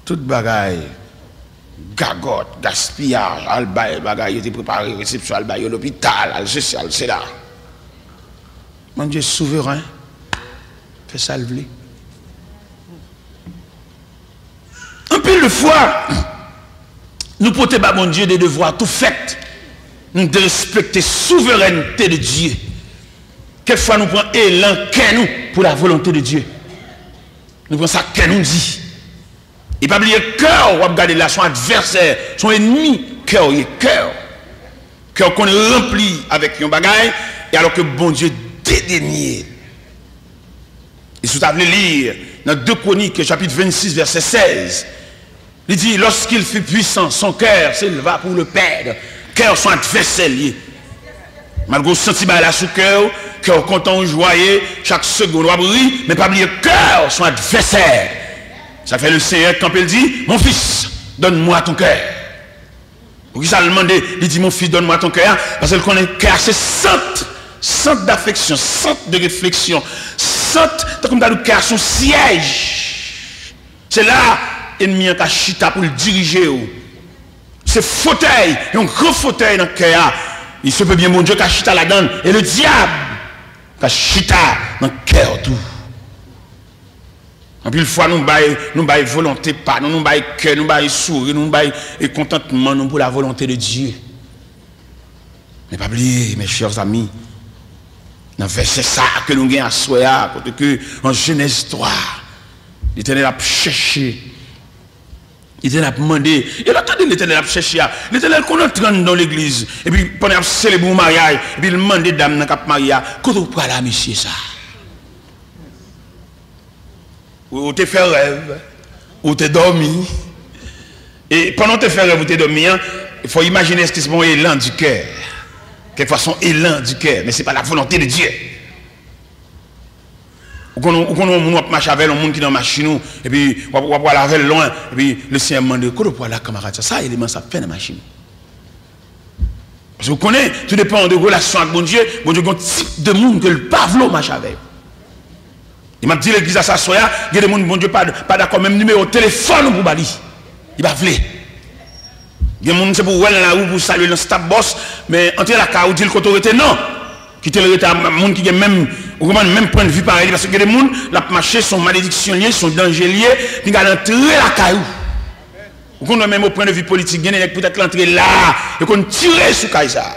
Toute bagaille, gagotte, gaspillage, albaï, bagaille, il était préparé, réception, albaï, l'hôpital, al social, c'est là. Mon Dieu souverain, fait ça le vle. Un peu de fois, nous portons à mon Dieu des devoirs tout faits. Nous devons respecter la souveraineté de Dieu. Quelquefois nous prenons élan qu'est nous pour la volonté de Dieu. Nous prenons ça qu'est nous dit. Et pas oublier cœur, on va regarder là son adversaire, son ennemi, cœur, il est cœur. Cœur qu'on est rempli avec un bagaille, et alors que bon Dieu dédaigné. Et si vous avez lire dans 2 Chroniques, chapitre 26, verset 16, il dit, lorsqu'il fut puissant, son cœur s'éleva pour le perdre. Cœur son adversaire lié. Malgré le sentiment là sous cœur, cœur content, joyeux, chaque seconde, on brille, mais pas oublier cœur son adversaire. Ça fait le Seigneur quand il dit, mon fils, donne-moi ton cœur. Pour qui ça le demande, il dit, mon fils, donne-moi ton cœur, parce qu'il connaît cœur, c'est centre d'affection, centre de réflexion, centre, comme dans le cœur, son siège. C'est là, l'ennemi a chita pour le diriger. C'est fauteuil, un gros fauteuil dans le cœur. Il se peut bien, mon Dieu, qu'a chita là-dedans, et le diable, qu'a chita dans le cœur tout. Et puis, une fois, nous baillons volonté, pas, nous baillons cœur, nous baillons sourire, nous baillons contentement nous pour la volonté de Dieu. Mais pas oublier, mes chers amis, dans le verset ça que nous avons à soi, côté que en Genèse 3, l'Éternel a cherché, l'Éternel a demandé, et l'attendez l'Éternel a cherché, l'Éternel qu'on entre dans l'église, et puis pendant qu'il célèbre le mariage, et puis il demande des dames dans le mariage, quand on prend la monsieur ça? Ou te fait rêve, ou te dormi. Et pendant que tu fais rêve ou te dormi, il faut imaginer ce qui est mon élan du cœur. Quelquefois son élan du cœur, mais ce n'est pas la volonté de Dieu. Ou quand on marche avec un monde qui est dans la machine, et puis on va aller loin, et puis le Seigneur me demande, comment on peut la camarade, ça élément ça fait dans la machine. Parce que vous connaissez, tout dépend de relation avec bon Dieu a un type de monde que le pavlo marche avec. Il m'a dit l'église à sa soya, il y a des gens, bon Dieu, pas d'accord, même numéro de téléphone pour bali. Il va vouloir. Il y a des gens qui pour la roue pour saluer le stade boss, mais entre la car ou dit le côté non. Qui te le rete à monde qui a même point de vue pareil, parce que des gens, la marché sont malédiction liés, sont danger liés, puis ils ont entré la caillou. Ou qu'on a même au point de vue politique, il y a peut-être l'entrée là, et qu'on tire sur Kaysar.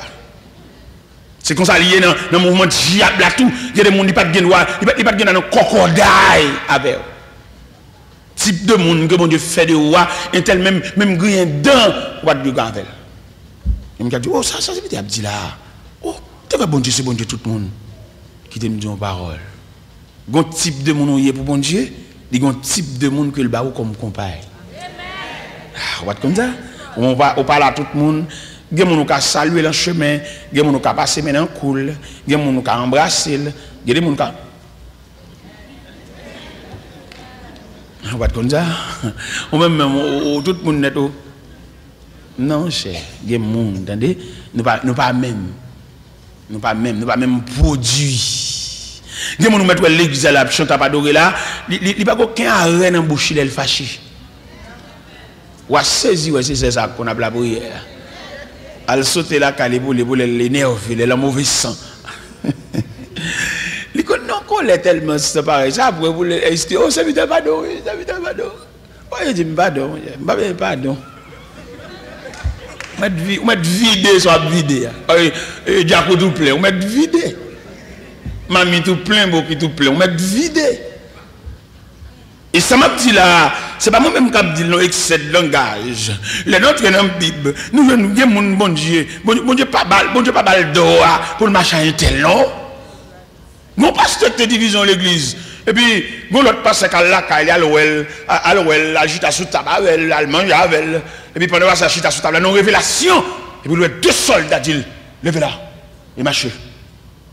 C'est comme ça lié dans le mouvement de diable là tout. Il y a des gens qui ne sont pas dans un crocodile avec eux. Type de monde que mon Dieu fait de roi, et tel même grien dans what du gavel. Il me dit, oh, ça c'est bien dit là. Oh, tu vas bon Dieu, c'est bon Dieu tout le monde qui te dit une parole. Il y a un type de monde qui est pour bon Dieu, il y a un type de monde que le barreau comme compagne. On va comme ça. On parle à tout le monde. Il y a des gens qui saluer le chemin, il y a des gens qui passer maintenant cool, il y a des gens qui embrasser, il y a des gens qui... On va comme ça. Ou même tout le monde net. Non, cher, il y a des gens, entendez? Nous pas même produit. Il y a des gens qui mettent l'église à la chante à pas adorer là, il n'y a pas aucun arrêt dans la bouche, il est fâché. Ou à saisir, c'est ça qu'on a la prière. Elle saute là, elle l'énerve, elle a mauvais sang. Il dit non, qu'on est tellement c'est pareil. Ça, après, vous le dites, oh, ça vient pardon, ça vient pardon. Oh, il dit, pardon, pardon. On met vidé, soit vidé. Diaco tout plein, on met vidé. Mamie tout plein, beaucoup tout plein, on met vidé. Et ça m'a dit là, c'est pas moi-même qui dis non excès de langage. Les nôtres dans la Bible, nous venons bon Dieu, bon Dieu pas balle d'eau pour le machin tel non. Mon pasteur te division l'église. Et puis, bon l'autre pasteur qui a là, il y a l'ouel, agita sous tabac, l'allemand, il avec. Et puis pendant ça, agita sous tabac, non révélation. Et puis, il y a 2 soldats dit, levez là, et marchez.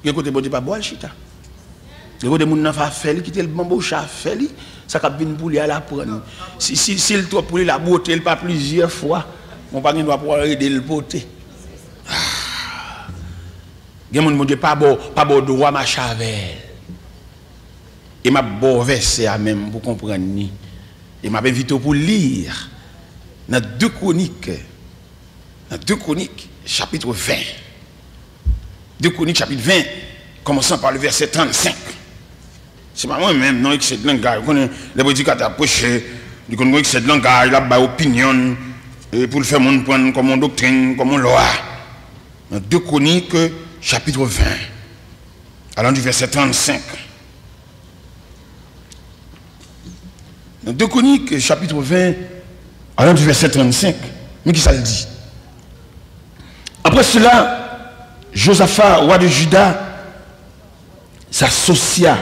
Il y a côté bon Dieu pas boire, chita. Il y a des gens qui ont fait, qui ont le bambou chat fait. Ça a bien pour lui à la prendre. Si le trop pour lui la beauté, il pas plusieurs fois, on pas doit pouvoir aider le beauté. Il y a des gens qui pas bon droit ma chavel. Et m'a bon verset à même pour comprendre ni. Et m'a invité pour lire dans 2 Chroniques. Dans 2 Chroniques chapitre 20. 2 Chroniques chapitre 20 commençant par le verset 35. C'est pas moi-même non excès de langage. Les prédicateurs prêcher, ils connaissent excès de langage, la opinion et pour le faire monde prendre comme une doctrine, comme une loi. Dans 2 Chroniques chapitre 20, allant du verset 35. Dans 2 Chroniques, chapitre 20, allant du verset 35, mais qui ça le dit? Après cela, Josaphat, roi de Juda, s'associa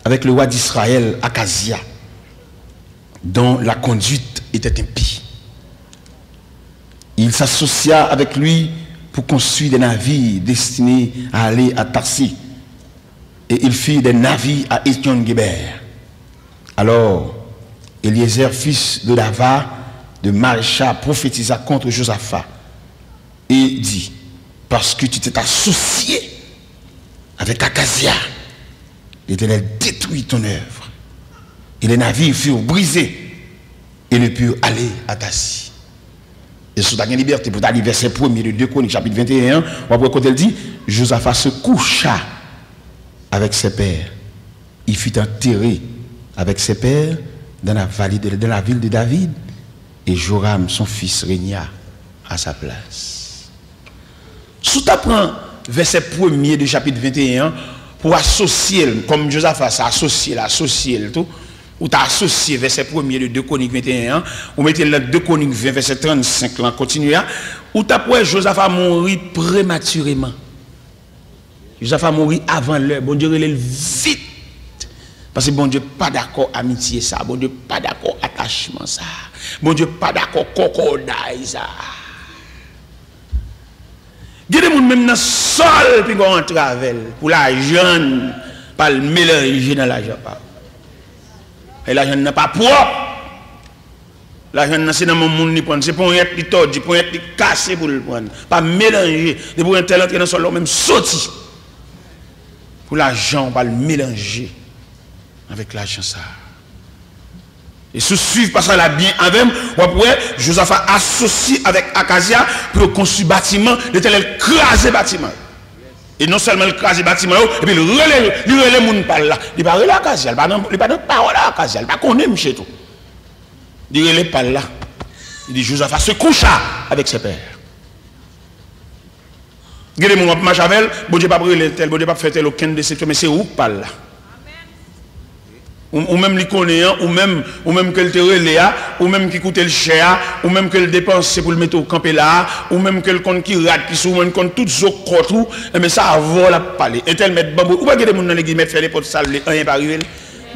avec le roi d'Israël, Akazia, dont la conduite était impie. Il s'associa avec lui pour construire des navires destinés à aller à Tarsis. Et il fit des navires à Étion-Guéber. Alors, Eliezer, fils de Dava, de Marécha, prophétisa contre Josaphat et dit, parce que tu t'es associé avec Akazia, l'Éternel détruit ton œuvre. Et les navires furent brisés et ne purent aller à Tarsis. Et sous ta liberté, pour aller verset 1er de 2 Chroniques, chapitre 21, on va quand elle dit, Josaphat se coucha avec ses pères. Il fut enterré avec ses pères dans la ville de David. Et Joram, son fils, régna à sa place. Sous ta prend verset 1er de chapitre 21, pour associer, comme Josaphat s'est associé le tout, ou tu as associé verset 1er de 2 Chroniques 21, ou mettez le 2 Chroniques 20, verset 35, là, continue, ou tu as Josaphat mourir prématurément. Josaphat mourir avant l'heure, bon Dieu, relève vite. Parce que bon Dieu pas d'accord amitié ça, bon Dieu pas d'accord attachement ça, bon Dieu pas d'accord cocodaille ça. Il y a des gens même dans le sol puis qu'on travel pour la jeune, pas le mélanger dans l'argent. Et l'argent n'est pas propre. L'argent c'est dans mon monde ni prendre, c'est pour être li tordu, pour être li cassé pour le prendre, pas mélanger, de pour un tel entrer dans le sol même sorti. Pour l'argent pas le mélanger avec l'argent ça. Et sous suivre parce qu'elle a bien avec après Josaphat associé avec Akazia pour construire bâtiment, l'Éternel craser bâtiment. Et non seulement le craser bâtiment et puis il relève monde par là, il pas relève Akazia, il pas de parole à Akazia, il pas connaît monsieur tout. Il relève par là. Il dit Josaphat se coucha avec ses pères. Gardez mon marche avec, bon Dieu pas brûler tel, bon Dieu pas faire tel aucun de ces mais c'est où par là. Ou même les connaissant, ou même que le terre ou même qui coûte le cher, ou même que le dépense pour le mettre au camp là, ou même que le compte qui rate, qui souvent compte tout ce tout, mais ça avant la parler. Et tel mettre bambou, ou pas que des gens dans l'église mettre faire les potes sales, rien pas arriver.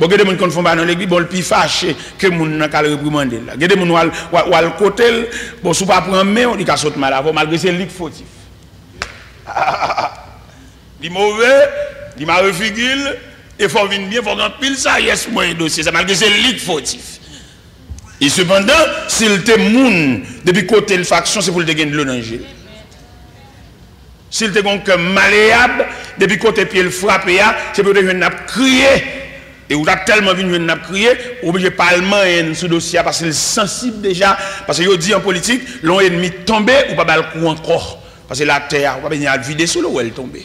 Bon, que des gens qui font pas dans l'église, bon le plus fâché que moun n'a qu'à le réprimander là. Que des gens ou al côté, bon sous pas prendre main, on dit qu'à sauter mal avant malgré c'est lik fautif. Dit mauvais, dit m'a refigule. Il faut venir bien, il faut remplir ça, yes, moi, un dossier, ça malgré c'est lit fautif. Et cependant, s'il te moun, depuis côté de faction, c'est pour le gagner de l'onanger. S'il te gon que malléable, depuis côté pied le frappé, c'est pour le n'a crier. Et ou a tellement venu n'a crier, obligé parlement sous dossier parce qu'il est sensible déjà. Parce que yo dit en politique, l'on ennemi tombé ou pas bal coup encore. Parce que la terre, on va venir vider sous l'eau où elle tombe.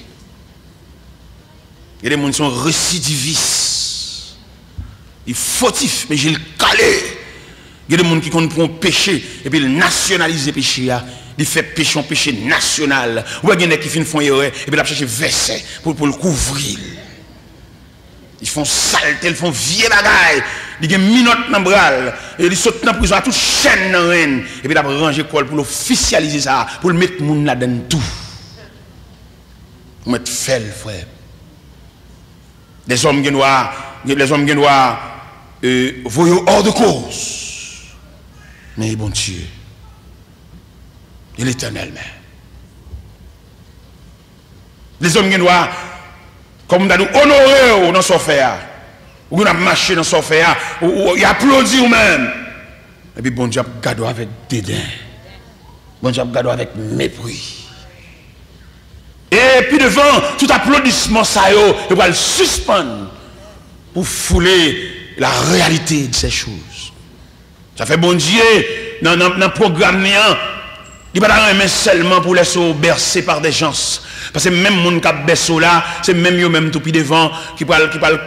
Il y a des gens qui sont récidivistes. Ils sont fautifs, mais j'ai le calé. Il y a des gens qui comprennent péché et puis ils nationalisent le péché. Ils font péché en péché national. Ou il y a des gens qui font erreur et puis ils cherchent verset pour le couvrir. Ils font saleté, ils font vieux bagaille. Ils ont minote dans le bras. Et ils sautent dans la prison à toute chaîne dans la reine. Et puis ils ont rangé l'école pour officialiser ça, pour le mettre le monde là-dedans tout. Pour mettre fait le frère. Les hommes qui doivent voyer hors de cause. Mais bon Dieu, il est l'éternel même. Les hommes qui doivent, comme nous honorer dans son fer, ou nous marché dans son fer, ou applaudir même. Et puis bon Dieu, garde avec dédain. Bon Dieu, garde avec mépris. Et puis devant tout applaudissement, ça il va le suspendre pour fouler la réalité de ces choses. Ça fait bon Dieu, dans le programme, il ne va pas aimer seulement pour laisser bercer par des gens. Parce que même les gens qui ont bercé là, c'est même eux même tout puis devant qui va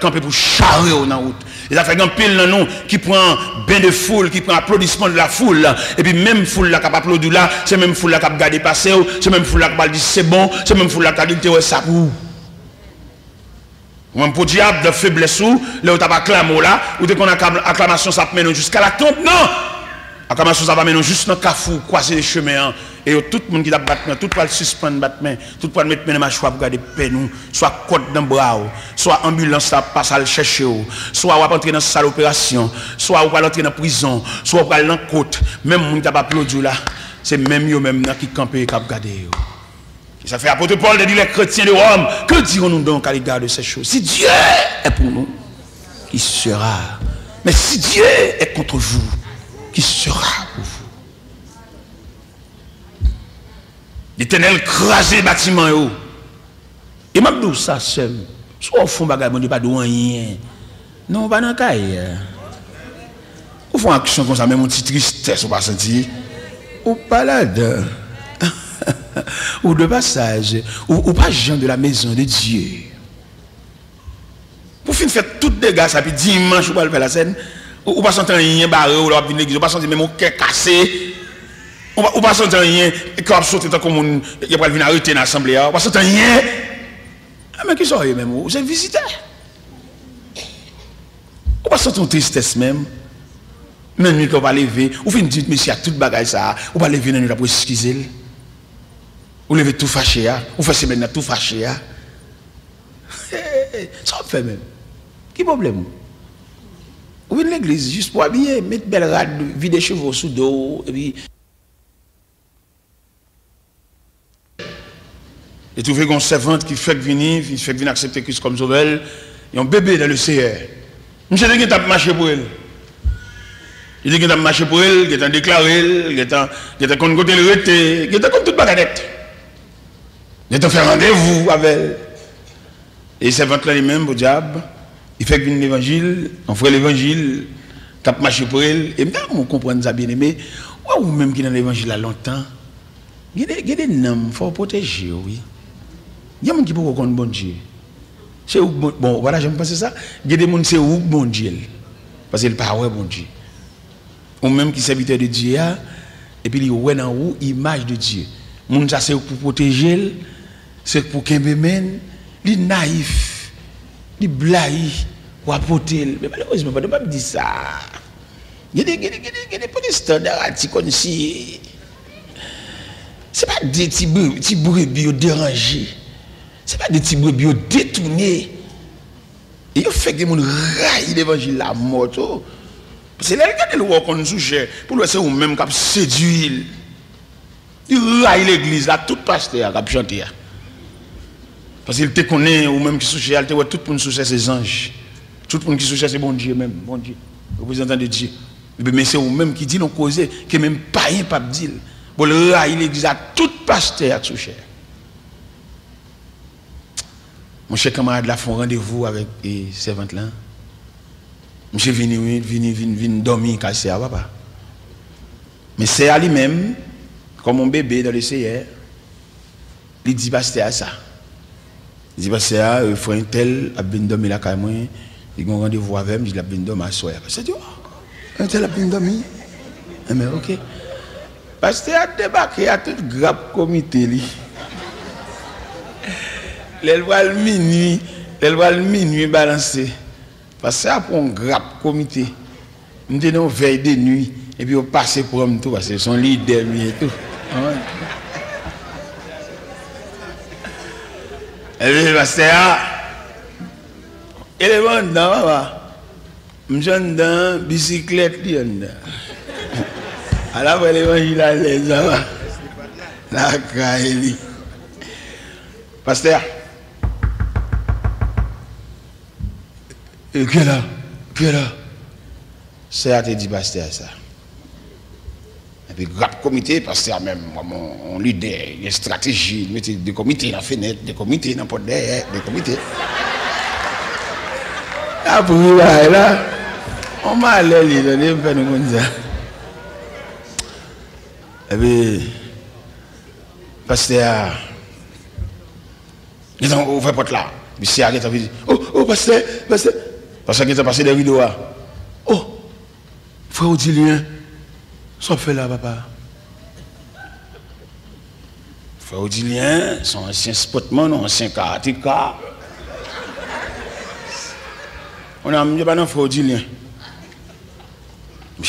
camper pour charrer dans la route. Et ça fait un pile dans nous qui prend bain de foule, qui prend applaudissement de la foule. Et puis même foule là qui a applaudi là, c'est même foule là qui a regardé passer, c'est même foule là qui a dit c'est bon, c'est même foule là qui a dit ça pour. Ou même pour diable de faiblesse ou, là où tu as acclamé là, ou dès qu'on a acclamation ça peut mener jusqu'à la tombe, non! Acclamation ça va mener juste dans le cafou, croiser les chemins, et tout le monde qui a battu, tout le monde suspendre battu, tout le monde mettre mes choix pour garder paix nous, soit côte dans le bras, soit ambulance ça passe à le chercher, soit on va entrer dans salle d'opération, soit on va entrer dans prison, soit on va aller dans la côte, même les gens qui a applaudi là, c'est même eux même qui campent et qui garder. Ça fait apôtre Paul de dire les chrétiens de Rome, que dirons-nous donc à l'égard de ces choses? Si Dieu est pour nous, qui sera? Mais si Dieu est contre vous, qui sera pour vous? L'Éternel crasé le bâtiment. Et même d'où ça, c'est soit au fond, bagage, pas de rien. Non, pas dans le cas. Au fond, action comme ça, même une petite tristesse, on va sentir. Ou pas là-dedans. Ou de passage, ou pas gens de la maison de Dieu. Pour finir faire tout dégâts, ça puis dimanche, ou pas faire la scène, ou pas sentir rien barré, ou pas l'église, ou pas sentir même au cœur cassé, ou pas sentir rien, et quand on saute comme il y a pas venir arrêter dans l'assemblée, ou pas sentir rien. Mais qui sont eux même? Vous êtes visiteurs. Ou pas sentir une tristesse même. Même nuit qu'on va lever, ou finir dire monsieur à toute bagaille ça, ou pas lever dans nuit pour excuser. Ou levez tout fâché, ou faites semaine tout fâché. Ça fait même. Qui problème? Ou une l'église juste pour habiller, mettre belle rade, vider chevaux sous dos, et puis. Et trouver qu'on servante qui fait venir accepter Christ comme sauveur, et un bébé dans le Seigneur. Monsieur dit qu'il a marché pour elle. Il dit qu'il a marché pour elle, qu'il a déclaré, qu'il a contre le rete, qu'il a comme toute bagadette. Il a fait rendez-vous avec elle. Et c'est votre là lui-même, au diable, il fait venir l'évangile, on fait l'évangile, il a marché pour elle. Et maintenant, on comprend ça bien aimé, ou même qui est dans l'évangile à longtemps, il y a des noms, il faut protéger, oui. Il y a des gens qui peuvent reconnaître bon Dieu. C'est où, bon, voilà, j'aime penser ça. Il y a des gens qui c'est où bon Dieu. Parce qu'il parle ouais bon Dieu. Ou même qui serviteur de Dieu, et puis il y a une image de Dieu. Moun ça c'est pour protéger, c'est pour qu'il mène, il naïf, il blague, pour apporter. Mais malheureusement, je ne peux pas dire ça. Il y a des protestants comme si. Ce n'est pas des petits brebis dérangés. Ce n'est pas des petits brebis détournés. Et il fait que les gens raillent l'évangile la mort. C'est là que le roi qu'on sujet pour le c'est même qui séduit. Il raille l'église là, tout pasteur qui a chanté. Parce qu'il te connaît, ou même qui sujet, il te voit tout le monde sujet ses anges. Tout le monde qui sujet c'est bon Dieu même, bon Dieu, représentant de Dieu. Mais c'est vous-même qui dit non causer, que même païen pas dire. Pour le raille l'église à tout pasteur qui sujet. Mon cher camarade là font rendez-vous avec les servantes là. Monsieur vini dormir cassé à papa. Mais c'est à lui-même, comme mon bébé dans le CR, il dit pasteur à ça. Il dit pasteur, il faut un tel, a bien dormi là quand même, il a un rendez-vous avec moi, il a bien dormi à soir. C'est dit, un tel a bien dormi. Mais ok. Pasteur a débarqué à tout grave comité. Elle voit le minuit balancé. Parce que c'est pour un grave comité. Nous avons veille de nuit. Et puis on passe pour un tout. Parce que son leader et tout. Et puis le pasteur. Et le monde dans papa. Je suis dans bicyclette. Alors l'évangile à l'aise. La caille. Pasteur. Et que là, c'est à te dire pasteur ça. Et puis, rap comité, parce que même, on leader, il y a stratégie, il mettait des comités dans la fenêtre, des comités dans le porte derrière, des comités. Après, là, on m'a allé, il a fait nous comme ça. Et puis, pasteur, ils ont ouvert la porte là. Puis c'est arrêté, il dit, oh, pasteur, parce qu'il a passé des rideaux là. Oh, frère Odilien, ça fait là, papa. Frère Odilien, son ancien spotman, ancien karatéka. On a mis pas dans frère Odilien.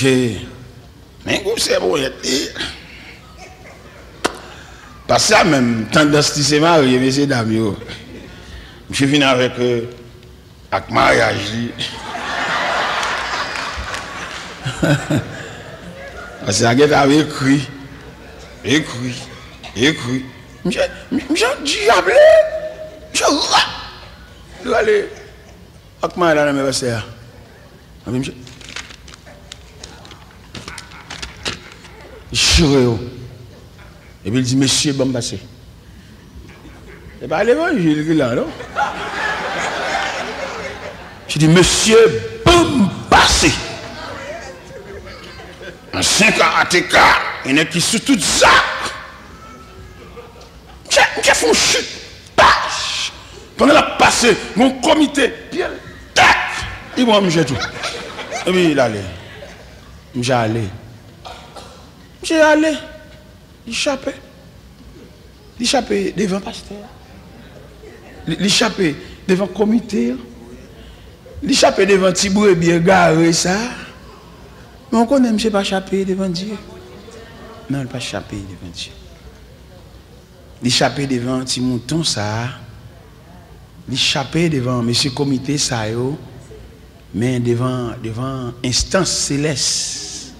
Mais c'est bon, parce que ça même, tendance de se marier, messieurs dames, je viens avec mariage. Parce que ça avait écrit. Je diable. Je aller avec mariage dans mes versets. Et puis il dit, monsieur, bon passé. C'est pas l'évangile qui là, non? Je dis, monsieur, bon passé. Un 5 karatéka, il y en a qui sous tout ça. J'ai fait une chute. Pendant la passé, mon comité, bien, tac, il va me jeter tout. Et puis il allait. J'ai allé. Il échappait devant le pasteur. Il échappait devant le comité. Il échappait devant le petit brebis garé ça. Mais on connaît, monsieur, pas échapper devant Dieu. Non, il n'a pas échappé devant Dieu. Il échappait devant un petit mouton ça. Il échappait devant monsieur comité ça. Mais devant instance céleste.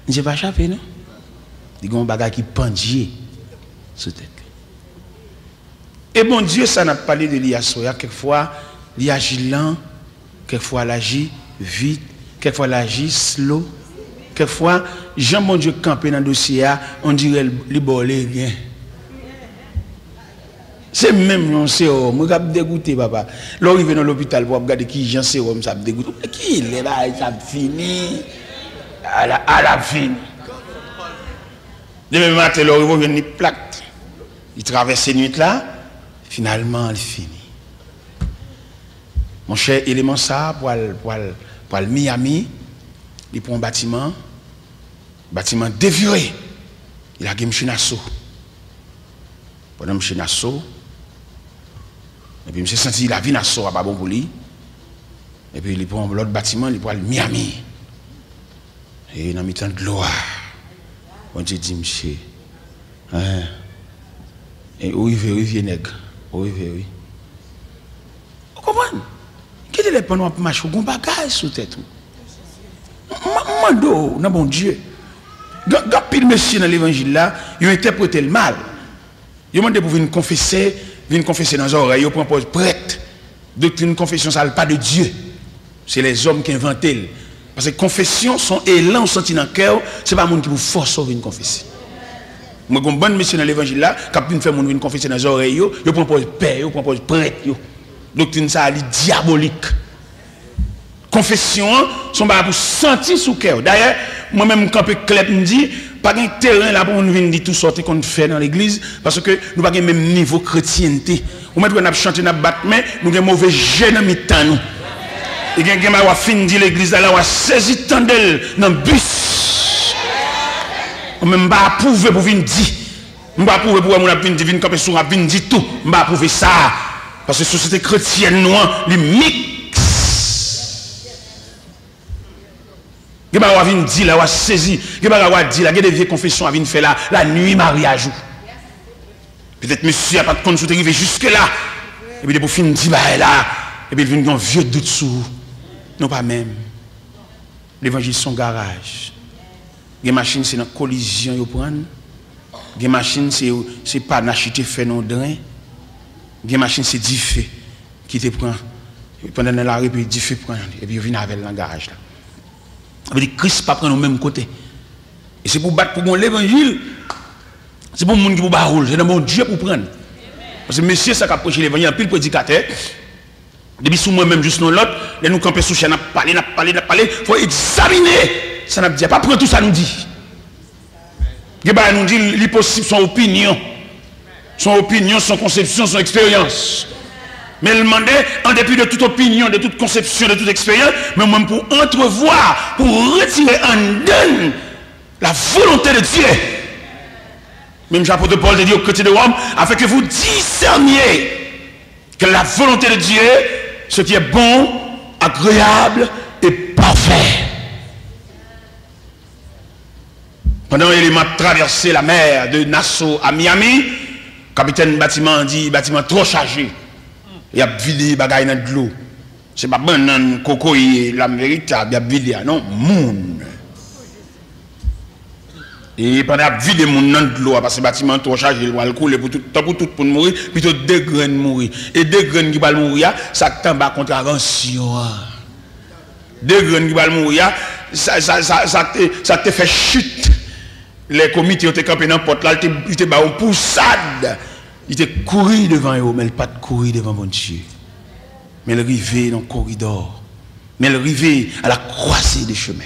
Il n'a pas échappé, non? Il y a un bagage qui pendait sous tête. Et bon Dieu, ça n'a pas parlé de l'IASOYA. Quelquefois, il agit lent, quelquefois, il agit vite, quelquefois, il agit slow. Quelquefois, Jean bon Dieu campé dans le dossier, on dirait qu'il bolé rien. C'est même un sérum. Je suis dégoûté, papa. Là, il vient dans l'hôpital pour regarder qui Jean sérum, ça me dégoûte. Qui il est là, ça fini. À la fin. Demain matin, là, il vient une plaque. Il traverse ces nuits là. Finalement, il finit. Mon cher élément ça, pour le Miami, il prend un bâtiment déviré. Il a gagné un assaut. Pendant que je suis et puis je me suis senti la vie assaut à pas bon pour lui. Et puis il prend l'autre bâtiment, il prend le Miami. Et il a mis tant de gloire. On dit, monsieur, et où il vient, nègre. Où il vient, oui. Vous comprenez? Qui est le pendant pour marcher? Vous avez un bagage sous tête. Mando, non bon Dieu. Quand pile monsieur dans l'évangile là, il a interprété le mal. Il a demandé pour venir confesser dans les oreilles, il propose prêtre. Doctrine confession, ça n'est pas de Dieu. C'est les hommes qui inventent. Parce que confession, son élan senti dans le cœur, ce n'est pas le monde qui vous force à venir confesser. Moi, j'ai un bon monsieur dans l'évangile là, quand il fait mon venir confesser dans les oreilles, il propose père, il propose prêtre. Doctrine ça, elle est diabolique. Confession, son pas pour sentir sous cœur. D'ailleurs, moi-même, quand je clep me dit, pas de terrain là pour nous venir dire tout sortir qu'on fait dans l'église, parce que nous n'avons pas le même niveau de chrétienté. Ou même quand nous chantons, nous battons, nous avons un mauvais jeu dans mi-temps. Et quand nous avons fini l'église, nous avons saisi tant d'elle dans le bus. On ne pas approuver pour venir dire. Je ne pas approuver pour venir dire, quand sur venir dire tout. Je ne pas approuver ça. Parce que la société chrétienne, nous, les mix. Il y a des gens qui ont saisi, il y a des vieilles confessions qui ont fait la nuit mariage. Peut-être monsieur n'a pas de compte sur arrivé jusque là. Et puis pour finir, il dit là. Et puis il vient un vieux doute sur. Non, pas même. L'évangile, son garage. Les machines, c'est une collision. Les machines, c'est pas n'acheter fait non drain. Les machines, c'est 10 faits qui te prend. Pendant la république, 10 faits prend. Et puis il vient avec le garage là. Ça veut dire que Christ ne prend pas au même côté. Et c'est pour battre pour l'évangile. C'est pour le monde qui vous baroule, c'est dans mon Dieu pour prendre. Parce que monsieur, ça qui a prêché l'évangile, un pile prédicateur. Depuis sous moi-même, juste l'autre, nous camper sous chaîne, n'a parlé, il faut examiner. Ça n'a pas prendre tout ça nous dit. Il nous dit, l'impossible, son opinion, son conception, son expérience. Mais il demandait, en dépit de toute opinion, de toute conception, de toute expérience, mais même pour entrevoir, pour retirer en donne la volonté de Dieu. Même l'apôtre Paul te dit au côté de Rome, afin que vous discerniez que la volonté de Dieu, ce qui est bon, agréable et parfait. Pendant qu'il m'a traversé la mer de Nassau à Miami, le capitaine bâtiment dit bâtiment trop chargé. Il a vidé les bagailles dans de l'eau. Ce n'est pas bon, coco, la véritable, il a vidé, non, moun. Et pendant qu'il a vidé mon nom de l'eau, parce que le bâtiment trop chargé, il va le couler pour tout pour mourir, plutôt 2 graines mourir. Et 2 graines qui vont mourir, ça tombe à contravention. 2 graines qui vont mourir, ça te fait chute. Les comités ont été campés dans la porte, là, ils étaient en poussade. Ils étaient couru devant eux, mais ils pas courir devant mon Dieu. Mais ils arrivaient dans le corridor. Mais ils arrivaient à la croisée des chemins.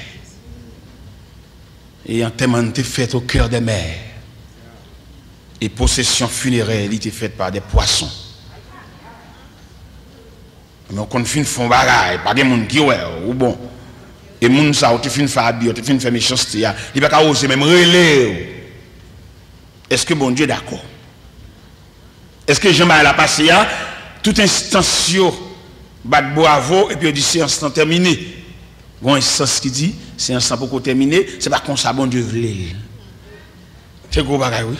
Et un témoin était fait au cœur des mers. Et possession funéraire était faite par des poissons. Mais on fait un bagaille, pas des gens qui ouais, ou bon. Et les gens ça, ont fait faire habiller, ont fait faire méchanceté, ils ne peuvent pas oser même relayer. Est-ce que bon Dieu est d'accord? Est-ce que Jean-Marie a passé à toute instance, bat bravo, et puis il dit c'est instant terminé. Bon instance qui dit c'est instant pour terminer, c'est pas comme ça bon Dieu veut. C'est gros bagaille, oui.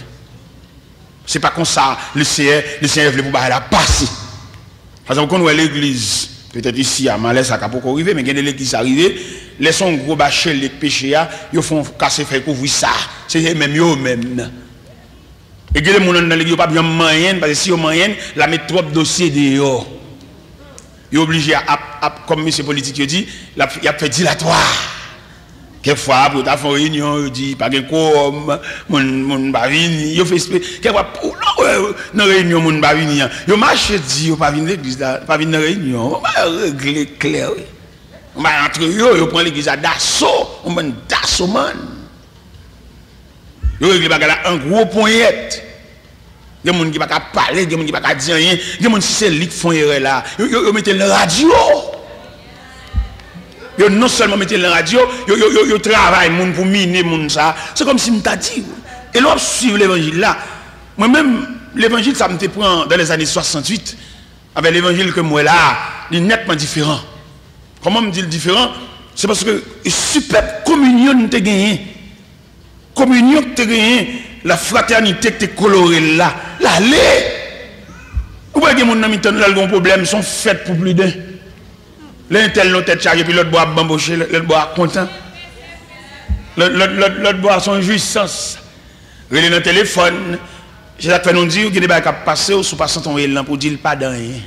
C'est pas comme ça le Seigneur veut pour la passer. Parce que quand on voit l'église, peut-être ici à Malais, ça n'a pas arrivé, mais quand l'église arrive, laissez un gros bâcher les péchés, ils font casser, faire couvrir ça. C'est même eux-mêmes. Et que les gens dans l'église, pas bien moyen, parce que si ils ont moyen, la mettre trop de dossiers dehors. Ils sont obligés comme M. politique dit, il a fait dilatoire. Quelquefois, pour faire une réunion, il dit, pas de quoi, mon bavini, il fait quelquefois, dans la réunion, mon bavini, il marche, dit, il pas venir l'église, pas venir dans la réunion, on va régler clair. On va entre eux, on prend l'église à d'assaut, on va d'assaut, man. Il règle un gros poignette. Il y a des gens qui ne peuvent pas parler, il y a des gens qui ne peuvent pas dire rien, il y a des gens qui c'est lui qui font erreur là. Ils mettent la radio. Ils non seulement mettent la radio, ils travaillent pour miner ça. C'est comme si je t'ai dit. Et là, suivre l'évangile là. Moi-même, l'évangile, ça me prend dans les années 68. Avec l'évangile que moi là, il est nettement différent. Comment me dit différent? C'est parce que super communion te gagné. Communion que tu gagné, la fraternité que tu colorée là, l'allée. Ou bien que mon ami là, le problème, ils sont faits pour plus d'un. L'un tel l'autre tête chargée, puis l'autre boit bamboché, l'autre boit content. L'autre boit son jouissance. Relais dans le téléphone. J'ai fait nous dire que des bagages qui passent ou sous passant ton élan pour dire pas dans rien.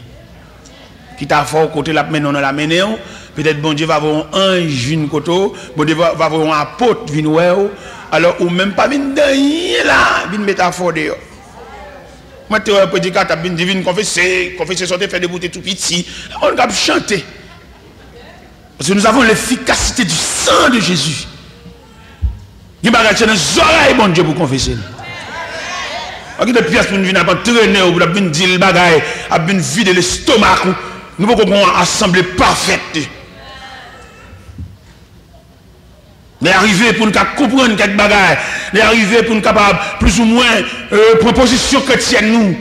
Qui t'a fort côté la menon dans la menon. Peut-être bon Dieu va avoir un ange une côté, bon Dieu va avoir un apôtre vinn ouais. Alors ou même pas vinn dans rien là, vinn métaphore dehors. Moi tu un prédicateur vinn divine confesser sortir faire des bouteilles tout petit. On va chanter. Parce que nous avons l'efficacité du sang de Jésus. Il va dans les oreilles, bon Dieu, pour confesser. Il y a des pièces pour nous venir traîner, pour nous dire le bagaille, pour nous vider l'estomac. Nous pouvons avoir une assemblée parfaite. Mais arriver pour nous comprendre quelques bagailles, mais arriver pour nous capables, plus ou moins, proposition chrétienne nous.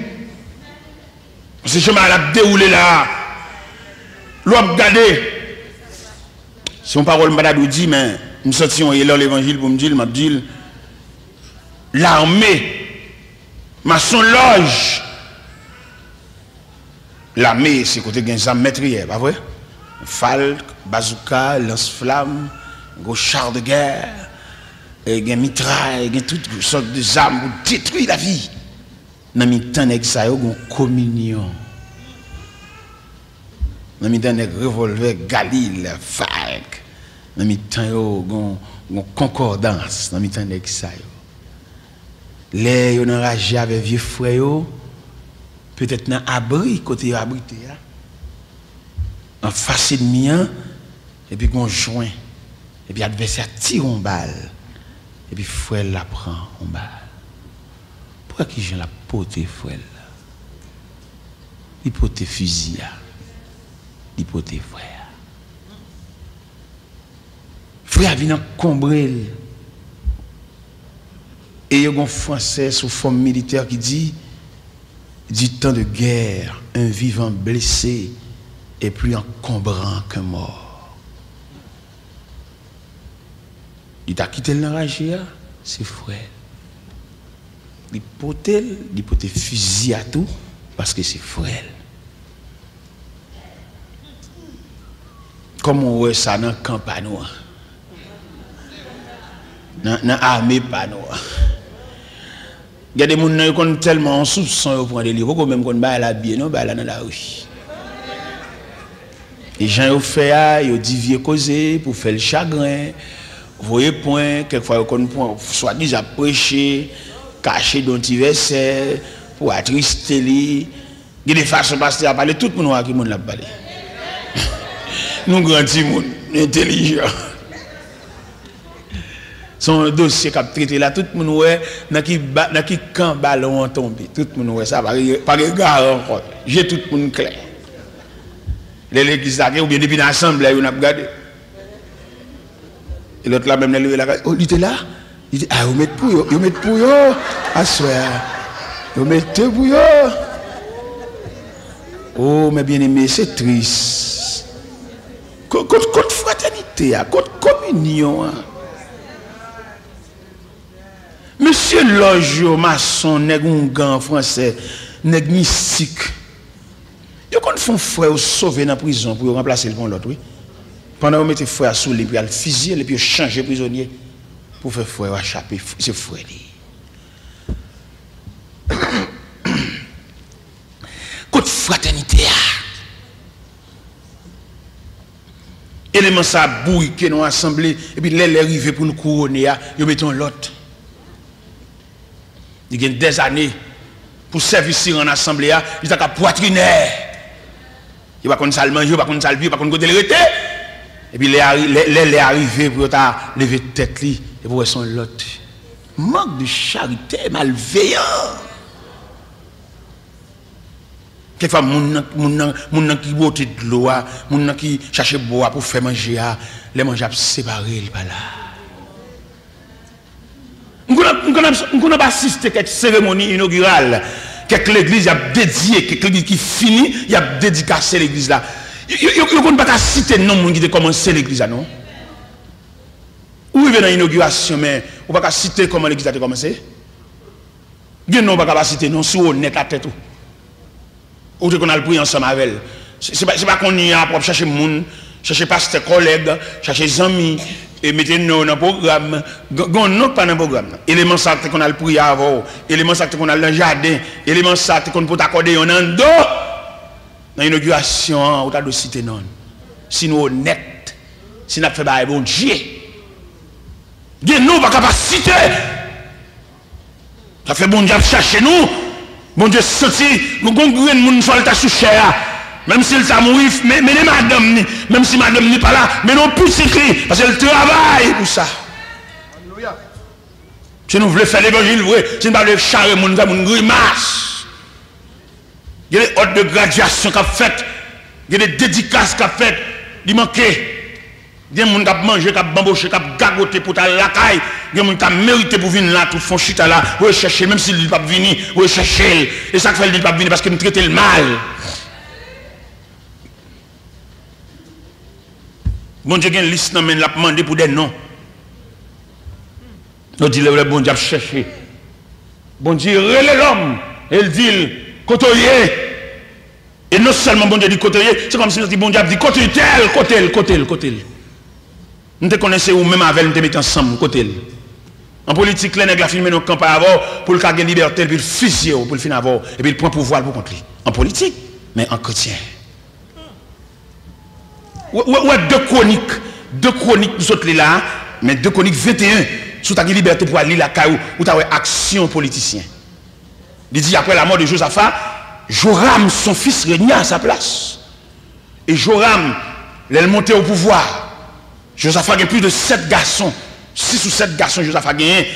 Parce que je m'ai déroulé là. L'homme regardé. Si on parole madame dit, mais nous sortions l'évangile pour me dire, m'a dit, l'armée, maçon loge. L'armée, c'est côté des armes métrières, pas vrai? Falque, bazooka, lance-flamme, gros char de guerre, et mitraille, et toutes sortes d'armes pour détruire la vie. Dans le temps, il y a une communion. Dans le temps, il y a un revolver, Galil, Falque. Dans le temps, il y a une concordance dans le temps de ça. Les yon enragé avec vieux frère, peut-être dans abri, côté abrité, en face de mien, et puis qu'on joint, et puis l'adversaire tire une balle, et puis frère la prend une balle. Pourquoi qui j'ai la pote frère là? Il pote fusil, il pote frère. Frère vient combrer. Et il y a un Français sous forme militaire qui dit du temps de guerre, un vivant blessé est plus encombrant qu'un mort. Il t'a quitté le narragia, c'est frère. Il pote fusil à tout parce que c'est frère. Comment on voit ça dans le camp panois? Dans l'armée panois. Il y a des gens qui ont tellement en soupçon pour des livres, même quand ils ont la bien, non, dans la rue. Les gens ont fait, ils ont dit causer pour faire le chagrin. Vous voyez, point, quelquefois, ils ont soit déjà prêché, caché dans petit verset, pour attrister les. Il y a des façons pasteur à parler, tout le monde qui l'a parlé. Nous, grands gens, intelligents. Son dossier qui a traité là, tout le monde ouais, dans qui camp ballon ont tombé. Tout le monde ouais, ça, par regard encore. J'ai tout le monde clair. Les législateurs, ou bien depuis l'Assemblée, on a regardé. Et l'autre là, même, levé la oh, il était là. Il dit, ah, vous mettez pour vous mettez pour vous, à soir. Vous mettez pour vous. Oh, mais bien aimé, c'est triste. Côte fraternité, côte communion. Monsieur Logio, maçon, nèg un gant français, nèg mystique. Yo kon font frère sauver dans prison pour remplacer le bon l'autre, oui. Pendant qu'on mettez frère sous les puis al fusiller et puis changer prisonnier pour faire frère échapper, c'est frère. Côte fraternité. Élément ça bouille que nous assemblée et puis les arrivés pour nous couronner, yo mettons l'autre. Il y a des années pour servir en assemblée, il y a des poitrinaires. Il va qu'on ça manger, il va qu'on ça le il va qu'on côté le rete. Et puis les arrivés pour lever tête li et pour son l'autre. Manque de charité, malveillant. Quelquefois mon qui botte de l'eau, mon qui cherche bois pour faire manger, les manger séparés par là. On a assisté à cette cérémonie inaugurale que l'église a dédiée, que l'église qui finit, il a dédicacé l'église là. On ne peut pas citer le nom qui a commencé l'église là, non? Où il vient dans l'inauguration, mais on ne peut pas citer comment l'église a commencé? Il ne peut pas citer non, si on est à tête. Ou qu'on a le prix ensemble avec elle. Ce n'est pas qu'on y a pour chercher le monde, chercher pasteur collègue, chercher les amis. Et mettez nous dans le programme, non pas dans le programme. Élément ça qu'on a le prix avant, élément ça qu'on a le jardin, élément ça qu'on peut accorder en ando. Dans l'inauguration, on a de citer non. Si nous honnêtes, si nous fait bail bon Dieu. Dieu nous pas capacité. Ça fait bon Dieu chercher nous. Bon Dieu sorti, nous gongrons moun sur le tas sous cher. Même s'il t'a mouru, mais les madame, même si madame n'est pas là, mais non plus écrit, parce qu'elle travaille pour ça. Alléluia. Si nous voulons faire l'évangile vrai, si nous voulons charrer mon grimace, il y a des ordres de graduation qu'a fait, il y a des dédicaces qu'a fait, il manquait. Il y a des gens qui ont mangé, qui ont bamboché, qui ont gagoté pour ta lacaille. Il y a des gens qui ont mérité pour venir là, tout font chute là, rechercher, même s'il ne dit pas venir, rechercher. Et ça fait qu'il ne dit pas venir parce qu'il nous traite le mal. Bon Dieu a une liste mais il a demandé pour des noms. Il dit le bon Dieu a cherché. Bon Dieu relève l'homme. Il dit côtoyer. Et non seulement bon Dieu dit côtoyer, c'est comme si bon Dieu a dit côtoyer tel, côté. Nous te connaissons ou même avec nous te mettons ensemble côté. En politique, les nègres filmé nos campagnes avant pour le gagner liberté, puis le fusiller pour le fin avoir et puis il prend pouvoir pour contre lui. En politique, mais en chrétien. Ouais, deux chroniques nous autres là, mais 2 Chroniques 21, sous ta liberté pour aller la caillou, ou ta action politicien. Il dit après la mort de Josaphat, Joram, son fils, régna à sa place. Et Joram, il monté au pouvoir. Josaphat a plus de 7 garçons. 6 ou 7 garçons, Josaphat a gagné.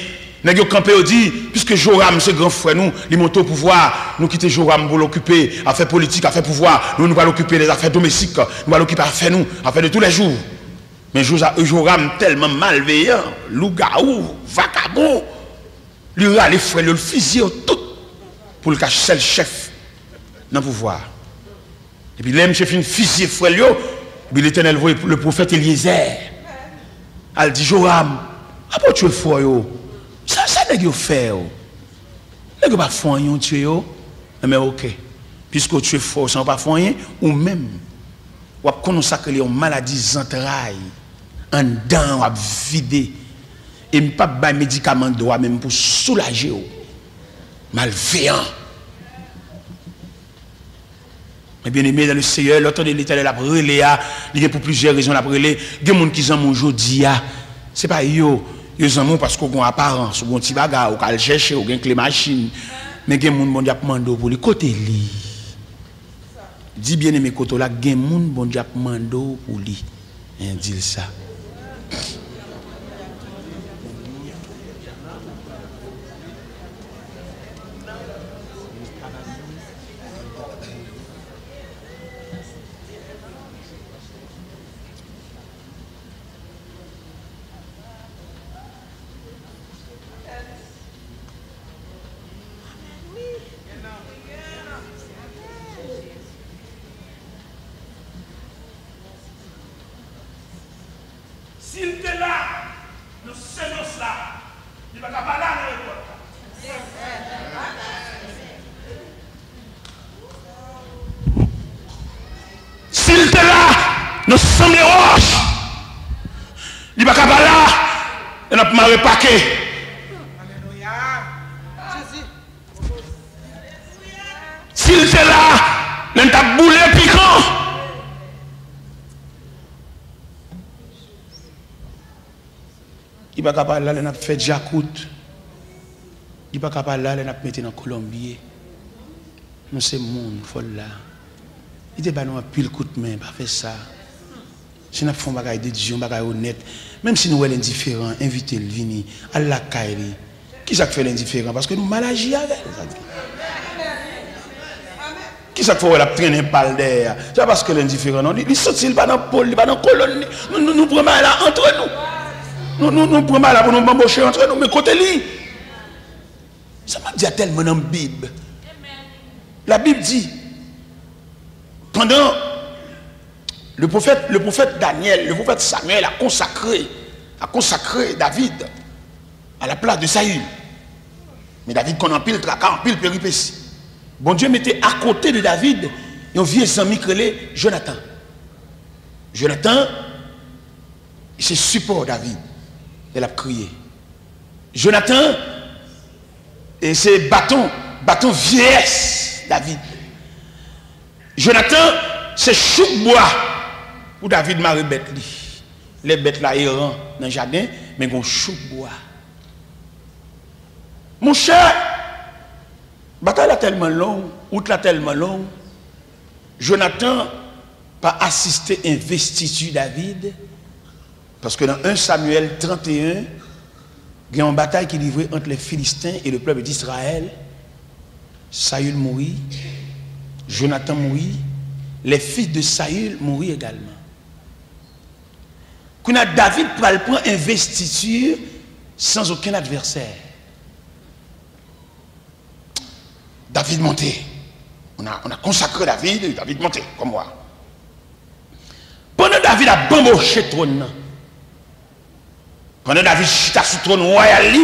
Nous avons campé, dit, puisque Joram, ce grand frère, nous, il monté au pouvoir, nous quittons Joram pour l'occuper, à faire politique, à faire pouvoir, nous allons l'occuper des affaires domestiques, nous allons l'occuper à faire nous, à faire de tous les jours. Mais Joram, tellement malveillant, loup-garou, vagabond, lui a les frères, le fusil tout, pour le cacher le chef dans le pouvoir. Et puis, l'homme chef, une fusil frère, puis l'Éternel voit le prophète Eliezer. Elle dit, Joram, après tu es fort, ça n'est pas fait. N'est pas fort, tu es mais ok. Puisque tu es fort, ça n'est pas fort, ou même, ou à consacrer les maladies entrailles, en dents, ou à vider, et pas de médicaments de même pour soulager, malveillant. Mais bien aimé dans le Seigneur, l'autre de l'Éternel a brûlé, il y a pour plusieurs raisons a brûlé. Il y a des gens qui sont aujourd'hui, ce n'est pas eux, ils sont parce qu'ils ont apparence, ils ont un petit bagage, ils ont cherché, ils ont clé machine. Mais il y a des gens qui ont demandé pour les côtés. Dis bien aimé côté là, il y a des gens qui ont demandé pour lui. Dit ça. S'il était là, nous sommes là, il ne va pas là dans l'école. S'il était là, nous sommes les roches. Il ne va pas là, et nous avons repaqué. S'il était là, nous avons boulé piquant. Il n'est pas capable de faire fait Jacout. Il n'est pas capable de mettre dans Colombie. Nous sommes monde, folle là. Il n'est pas nous un pile coup de main, pas faire ça. Si nous faisons des choses de Dieu, des choses honnêtes, même si nous sommes indifférents, invitez le venir, à la caille. Qui ça fait l'indifférent? Parce que nous mal agis avec. Qui ça fait la traîner un balle d'air? C'est parce que l'indifférent, non, il saute, il va dans le pôle, il va dans la colonne. Nous prenons là entre nous. Nous prenons là pour nous embaucher entre nous, mais côté lui. Ça m'a dit tellement dans la Bible. La Bible dit, pendant le prophète Daniel, le prophète Samuel a consacré David à la place de Saül. Mais David qu'on en pile tracas, en pile péripéties. Bon Dieu mettait à côté de David un vieux ami créé Jonathan. Jonathan, c'est support David. Elle a crié. Jonathan, et c'est bâton vieillesse David. Jonathan, c'est chou bois pour David marie bête. Les bêtes là errant dans le jardin, mais ils ont chou bois. Mon cher, bataille est tellement longue, outre la tellement longue, Jonathan pas assisté à investiture David, parce que dans 1 Samuel 31, il y a une bataille qui est livrée entre les Philistins et le peuple d'Israël. Saül mourit, Jonathan mourit, les fils de Saül mourit également. Quand David prend investiture sans aucun adversaire. David monté. On a consacré David monté, comme moi. Pendant David a bamboché le trône. Pendant David chita sur le trône royal,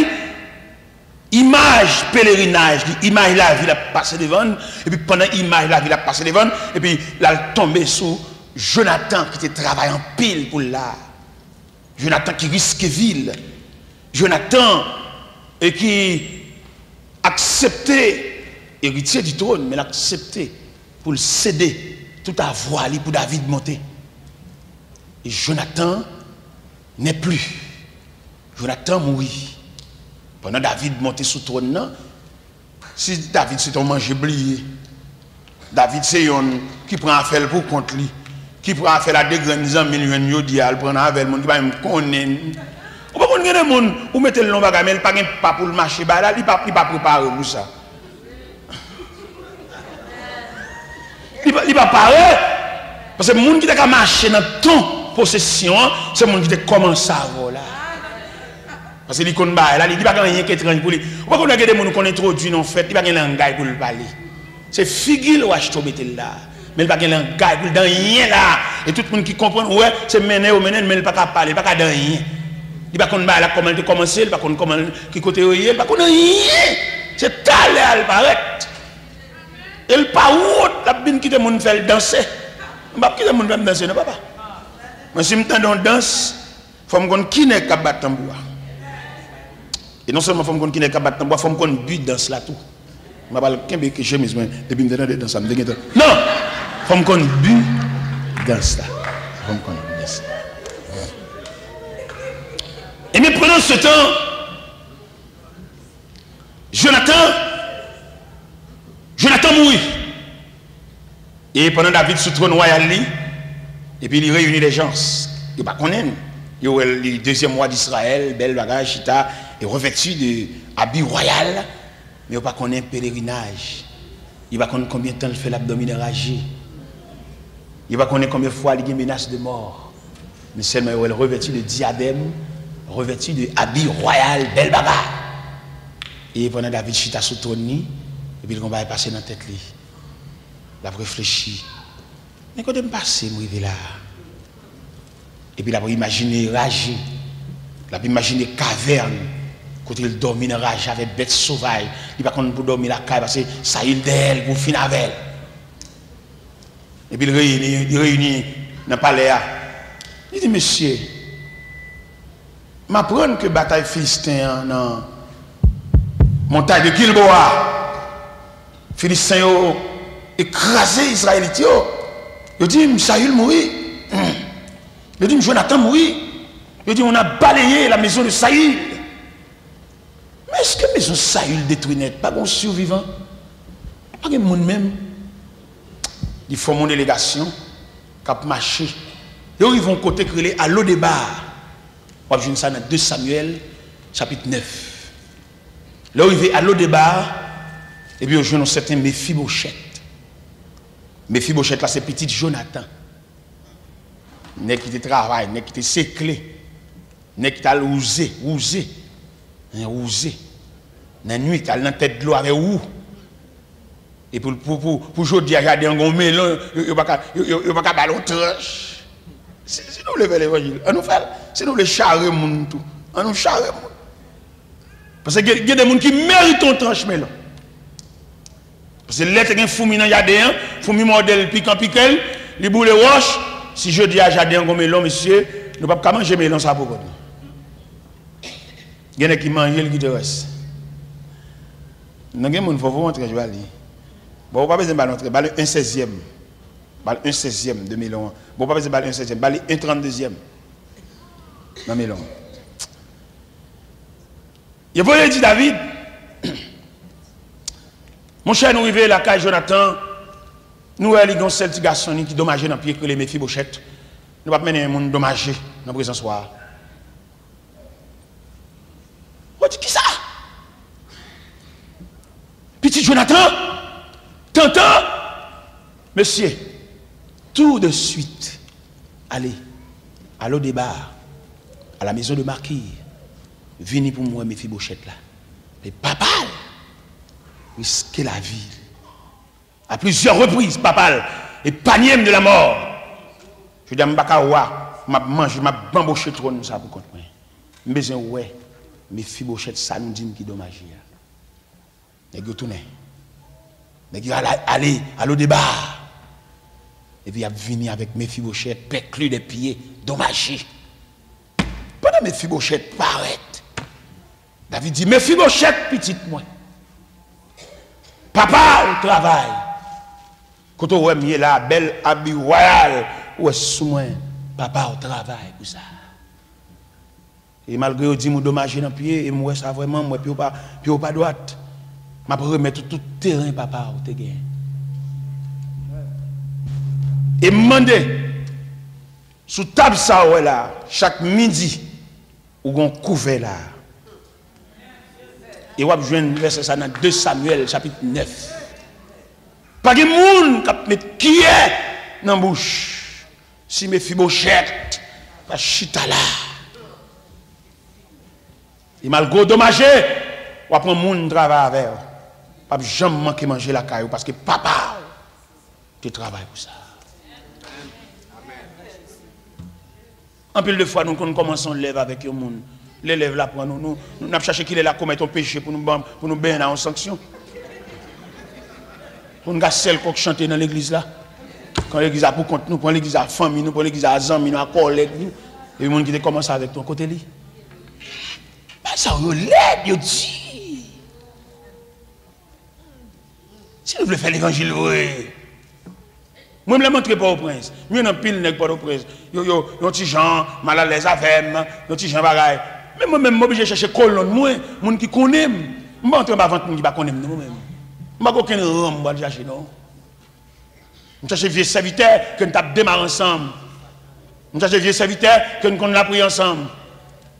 image pèlerinage, image la ville a passé devant, et puis pendant l'image la ville a passé devant, et puis là elle tombé sur Jonathan qui était travaillant en pile pour là. Jonathan qui risque ville. Jonathan et qui acceptait, héritier du trône, mais l'acceptait pour le céder tout à voile pour David monter. Et Jonathan n'est plus. Jonathan mourit. Pendant David monté sous trône, non? Si David c'est un manger blié, David c'est un qui prend affaire pour contre lui, qui prend affaire à des grands amis, il prend affaire le monde qui va me connaître. Ou pas qu'on gagne des monde ou mettez le nom bagage mais il pas pas pour le marché là, il pas préparé pour ça. Il pas paré parce que le monde qui t'a marché dans ton possession, c'est le monde qui t'a commencé à voler. Parce que il connaît là, il dit pas rien qui est étrange pour lui. Ou pas qu'on a des gens qu'on introduit en fait, il pas un langage pour le parler. C'est figure ou acheter là. Mais il pas un langage pour dans rien là. Et tout le monde qui comprend ouais, c'est mener ou mener mais il pas capable parler, il pas dans rien. Il pas qu'on là comment il commencer, il pas qu'on comment qui côté il pas qu'on rien. C'est talé à paraît. Il pas où la bin qui te monde faire danser. Pas qui te monde faire danser non papa. Mais si me tend danse, faut me connait qui n'est capable tambour. Et non seulement faut me connait qui n'est capable tambour, faut me connait but danse là tout. M'a pas kembe que chemise depuis me donner dans ça me déguette. Non, faut me connait but danse là. Faut me connait danse. Et mais pendant ce temps, Jonathan mourit. Et pendant David sous trône royal, et puis il réunit les gens. Il ne connaît pas. Il est le deuxième roi d'Israël, bel bagage, chita, et revêtu de habit royal, mais il ne connaît pas pèlerinage. Il ne connaît pas combien de temps il fait l'abdomen ragé. Il ne connaît pas combien de fois il y a une menace de mort. Mais seulement il est revêtu de diadème, revêtu de habit royal, bel bagage. Et pendant David chita sous trône, et puis le combat est passé dans la tête. Il a réfléchi. Mais quand je me passe, je là. Et puis il a imaginé rage. Il a imaginé caverne. Quand il dormit dans rage avec bêtes sauvages. Il va pour dormir la caille parce que ça il d'elle pour finir avec elle. Et puis il réunit dans le palais. Il dit, monsieur, m'apprendre que bataille philistin dans montagne de Gilboa, Philistins écrasé Israélite. Il dit, Saül mourit. Il dit, Jonathan mourit. Il dit, on a balayé la maison de Saül. Mais est-ce que la maison de Saül détruit net? Pas bon survivant. Pas de monde même. Ils font mon délégation, cap marché. Et ils vont côté créé à l'eau des bars. On va voir ça dans 2 Samuel, chapitre 9. Là où il va à l'eau des bars, et puis on joue un certain Mephibosheth. Mephibosheth là, c'est petit Jonathan. N'est qui te travaille, n'est qui te séclé, n'est qui t'a ousé. La nuit, t'as dans tête de l'eau avec où. Et pour aujourd'hui, regarder un gros melon, il n'y a pas ballon tranche. Si nous levons l'évangile, on nous fait, si nous les charrer moun tout, on nous charrer moun. Parce qu'il y a des gens qui méritent un tranche melon. Parce que l'être est un fourmi dans jardin, fourmi modèle piquant, les boules roches. Si je dis à jardin un melon, monsieur, nous ne pouvons pas manger melon ça pour vous. Il y en a qui mangent le qui te reste. Nous avons faut vous montrer, je vais aller. Bon, pas besoin de ballon, balle 1/16e. Balle 1/16e de melon. Bon, pas besoin de balle 1/16e, balle 1/32e. Dans melon. Il faut dire David, mon cher, nous arrivons à la caille Jonathan, nous avons un seul petit garçon qui dommage dans le pied que les Mephibosheth. Nous ne pouvons pas mener un monde dommagé dans la présence soir. On dit qui ça? Petit Jonathan, t'entends? Monsieur, tout de suite, allez, à l'eau des bars, à la maison de Marquis, venez pour moi, Mephibosheth là. Mais papa, risquer la vie. À plusieurs reprises, papa, et panier de la mort. Je dis à Mbakawa, m'a mangé, m'a bamboché trop de ça pour contre moi. Mais ouais, Mephibosheth, ça nous dit qui dommage. Et vous tournez. Mais vous allez à l'eau débat. Et puis il a venu avec Mephibosheth, péclu des pieds, dommagé. Pendant Mephibosheth paraît. David dit, Mephibosheth, petite moi. Papa au travail. Quand on voit là, belle habit royal, où est-ce que papa au travail pour ça. Et malgré que dit, je dommage dans le pied, et moi, ça vraiment, moi, puis pas droite. Je vais remettre tout terrain, papa, où tu gagné. Et demander, sous table ça, ouais, là, chaque midi, ou on couvert là. Et on va jouer verset ça dans 2 Samuel, chapitre 9. Pas de monde qui met qui est dans la bouche. Si mes Mephibosheth, pas chita là. Et malgré dommage, on va prendre monde travail avec. Pas jamais manquer manger la caillou parce que papa, tu travailles pour ça. En pile de fois, nous commençons à lever avec le monde. L'élève là pour nous avons cherché qu'il est là commettre un péché pour nous baigner en sanction. Pour nous gars qu'on chanter dans l'église là. Quand l'église a pour compte nous, pour l'église à famille, nous pour l'église à amis, nous à collègues nous. Et le monde qui commence avec ton côté lui. Ben ça relève, yo dit. Si vous voulez faire l'évangile vrai. Moi, je me montre pas au prince. Moi, je pile nèg pas au prince. Yo petit gens mal à l'aise avec moi, yo petit gens bagaille. Mais moi-même, je obligé chercher colonne moi, moun qui connaît. Je ne vais pas vendre moun qui pas connaît moi-même. Je n'ai pas aucun rang pour chercher non. Je cherche vieux serviteurs que nous avons démarré ensemble. Je cherche vieux serviteurs que nous avons pris ensemble.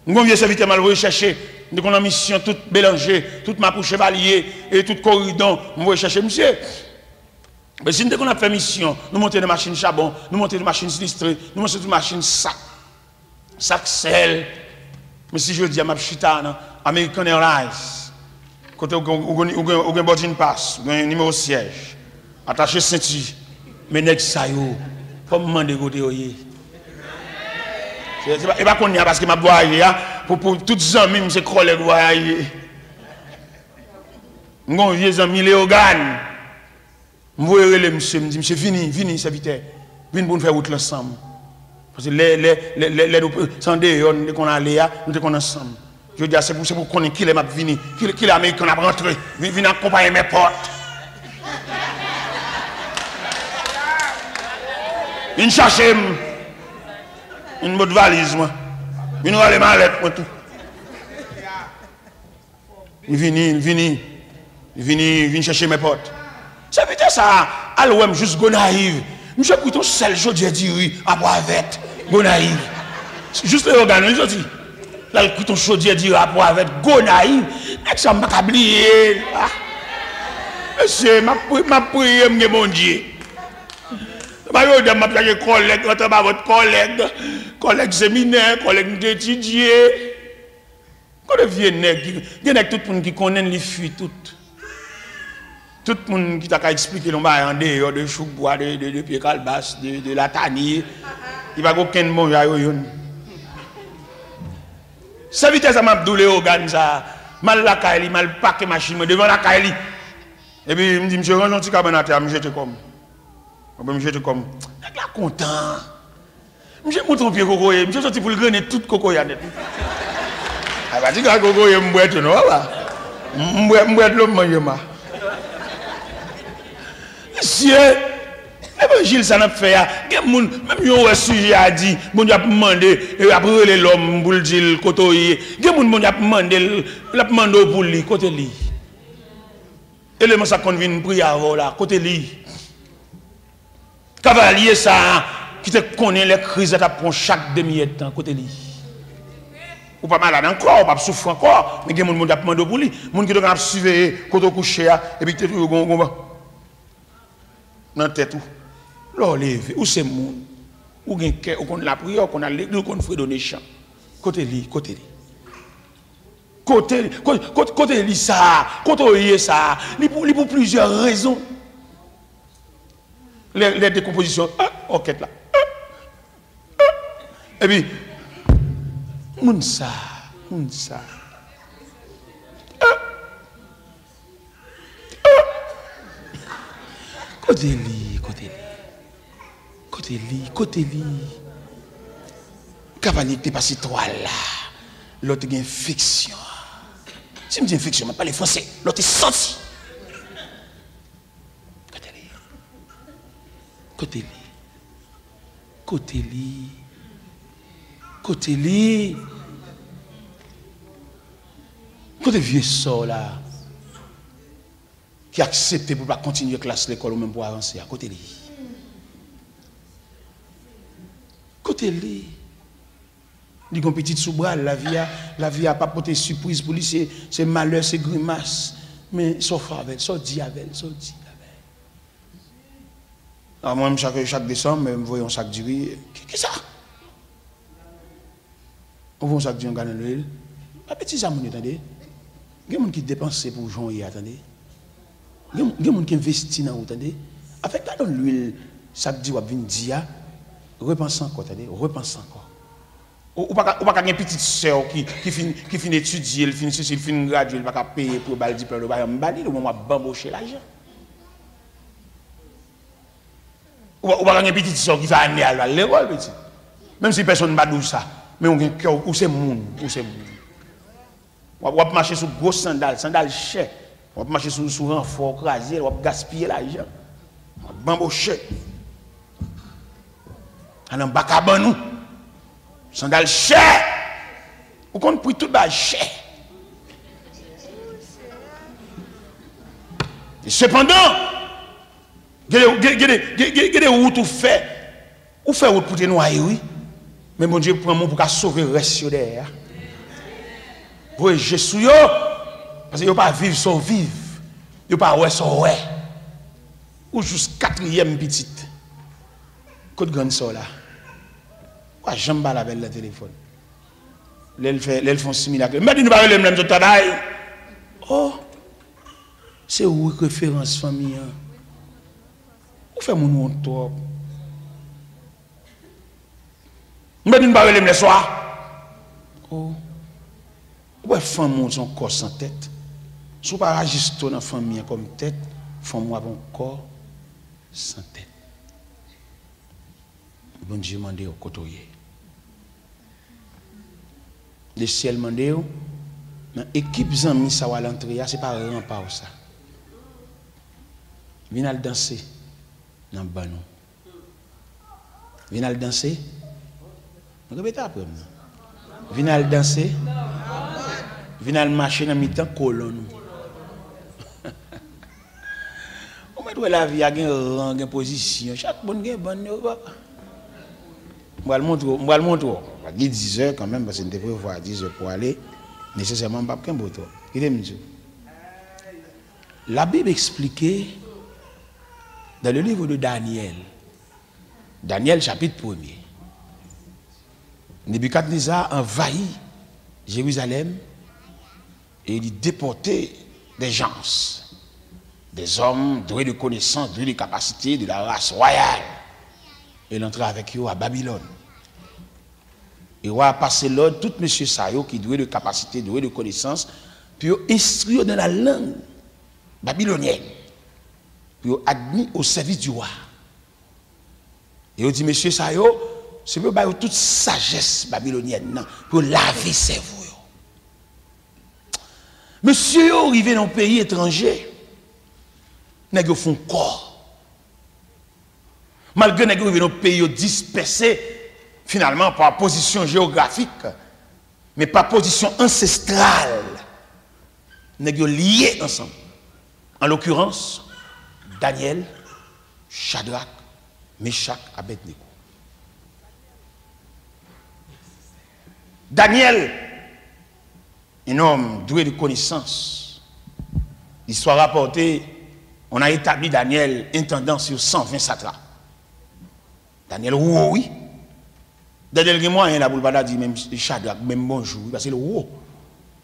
Nous avons vieux serviteurs mal recherché. Nous avons une mission toute mélangée, toute ma pour chevalier et tout corridon. Nous allons chercher monsieur. Mais si nous avons fait mission, nous montons des machines charbon, nous montons des machines sinistrées, nous montons des machines sac sel. Mais si je dis à ma chita, American Airlines, côté où un boarding pass, un numéro siège, attaché ceinture, mais nèg ça yo, faut me demander côté yoyé. Et pas qu'on y a parce que m'a voyé pour toutes les amis, c'est collègues voyé. Mon vieux ami Léogane, m'voyé le monsieur, me dit monsieur vini serviteur, vini pour nous faire route ensemble. Parce que les sans dehors, nous qu'on allait là, nous sommes ensemble. Je dis c'est pour connaître qui est m'a vini, qui est américain a rentré, vini accompagner mes potes. Vini chercher une bonne valise moi. Vini aller mallette moi tout. Vini chercher mes potes. Ça veut dire ça, alors juste go naïve. Monsieur Couton seul jodi dire après avec go naïve. Juste le organe je dis. Là le Couton jodi dire après avec go naïve. Est-ce que m'a oublié? Monsieur m'a prié mon Dieu. M'a yo de m'a plaqué collègue entre votre collègue séminaire, collègue d'étudier. Quand vieux nèg, il y a tout monde qui connaît les fuites tout. Tout le monde qui t'a expliqué l'on va en dehors de choubois, de pied calbas, de la tanier, il va aucun bon yaoyon. Ça vitesse à m'abdoulé organe ça, mal la caille, mal paquet machine devant la caille. Et puis il me dit monsieur range un petit cabanateur, me jeter comme. Me jeter comme. Nèg la content. Monsieur monte un pied cocoyer, monsieur sorti pour le grainer tout cocoyer net. Ah bah dis que cocoyer m'boit non là. M'boit l'homme manger ma. Monsieur, l'évangile ça n'a fait, même un sujet a dit, bon Dieu a demandé, et après l'homme pour le dire, côté, bon Dieu a demandé, il a demandé pour lui, côté lui. Et le ça qu'on vient prier avant là, côté lui. Cavalier ça, qui te connaît les crises, ça prend chaque demi-temps, côté lui. Ou pas malade encore, pas souffrir encore, mais il y a des gens qui a demandé pour lui, des gens qui doivent suivre, côté couché, et puis tu es dans tête ou levé ou c'est moun ou gen cœur ou qu'on la prière qu'on a l'église qu'on fait donner chant côté li ça côté ça li pour plusieurs raisons les décompositions OK là et puis moun ça Côté li. Cavalier qui passe toi là. L'autre a une fiction. Si je dis fiction, je ne parle pas français. L'autre est senti. Côté li. Côté vieux sort là, qui accepte pour pas continuer classe l'école ou même pour avancer, à côté de lui. Côté de lui. Il y a une petite sous-bral, la vie a pas porté surprise pour lui, c'est malheur, c'est grimace. Mais sauf avec, sauf dit avec, sauf dit avec. Alors moi, chaque décembre, je vois un sac de riz. Qu'est-ce que ça? On voit un sac de riz en gagnant l'huile. Pas petit ça, vous entendez? Il y a des gens qui dépensent pour jouer, attendez. Il y a des gens qui investissent dans vous, attendez. Avec la donne l'huile, sac de riz, vous venez dire, repensez encore, attendez, repensez encore. Ou pas une petite soeur qui finit d'étudier, elle finit ceci, elle finit de graduer, elle va payer pour le diplôme, elle va balayer, au moment où bambocher l'argent. Ou pas une petite soeur qui va aller à l'école, petit. Même si personne ne va dire ça, mais on a un cœur, où c'est monde, où c'est monde. On va marcher sur gros sandales chers, on va marcher sur renfort crasé, on va gaspiller l'argent. On va bambocher. On a un bac à banou. Sandal cher. Ou qu'on prie tout bas cher. Et cependant, il y a des routes où fait route pour te noyer, oui. Mais mon Dieu prend mon pour sauver le reste derrière. Pour Jésus, parce qu'il ne pas vivre sans vivre. Il ne pas ouais sans ouais. Ou juste quatrième petite. Côte grande ça là. Quoi, j'aime pas avec le téléphone. L'elle font similacre. Mais nous parlons même de travail. Oh, c'est où référence famille? Où fait mon nom top? Mais nous parlons même le soir. Oh, où femme monte son corps sans tête? Si vous ne pas agir dans la famille comme tête, femme moi bon corps sans tête. Bon Dieu m'a dit au côté. Le ciel m'a dit, dans l'équipe Zami, ça va l'entrée, ce n'est pas un rempart ça. Viens danser dans le banon. Viens danser. Répétez après. Viens danser. Viens marcher dans le mi-temps colonne. On met la vie à un rang, une position. Chaque bonne gagne bonne. Je vais le montrer. Il y a 10 heures quand même, parce que je devrais voir 10 heures pour aller. Nécessairement, pas qu'un beau temps. La Bible expliquait dans le livre de Daniel, Daniel chapitre 1er, Nebuchadnezzar envahit Jérusalem et il déportait des gens, des hommes doués de connaissances, doués de capacités de la race royale. Et il entrait avec eux à Babylone. Et on a passé l'ordre, tout monsieur Sayo qui doué de capacité, doué de connaissances, puis instruire dans la langue babylonienne, puis admis au service du roi. Et on dit, monsieur Sayo, c'est pour bailler toute sagesse babylonienne, non, pour laver ses cerveau. Monsieur arrivé dans un pays étranger, n'a pas font corps. Malgré que nous avons pays dispersés, finalement, par position géographique, mais par position ancestrale, nous avons liés ensemble. En l'occurrence, Daniel, Shadrach, Meshach, Abednego. Daniel, un homme doué de connaissances. L'histoire rapportée, on a établi Daniel intendant sur 120 satrapes. Daniel, oui. Daniel, il y a un peu de même Shadrach, même bonjour, parce que le haut.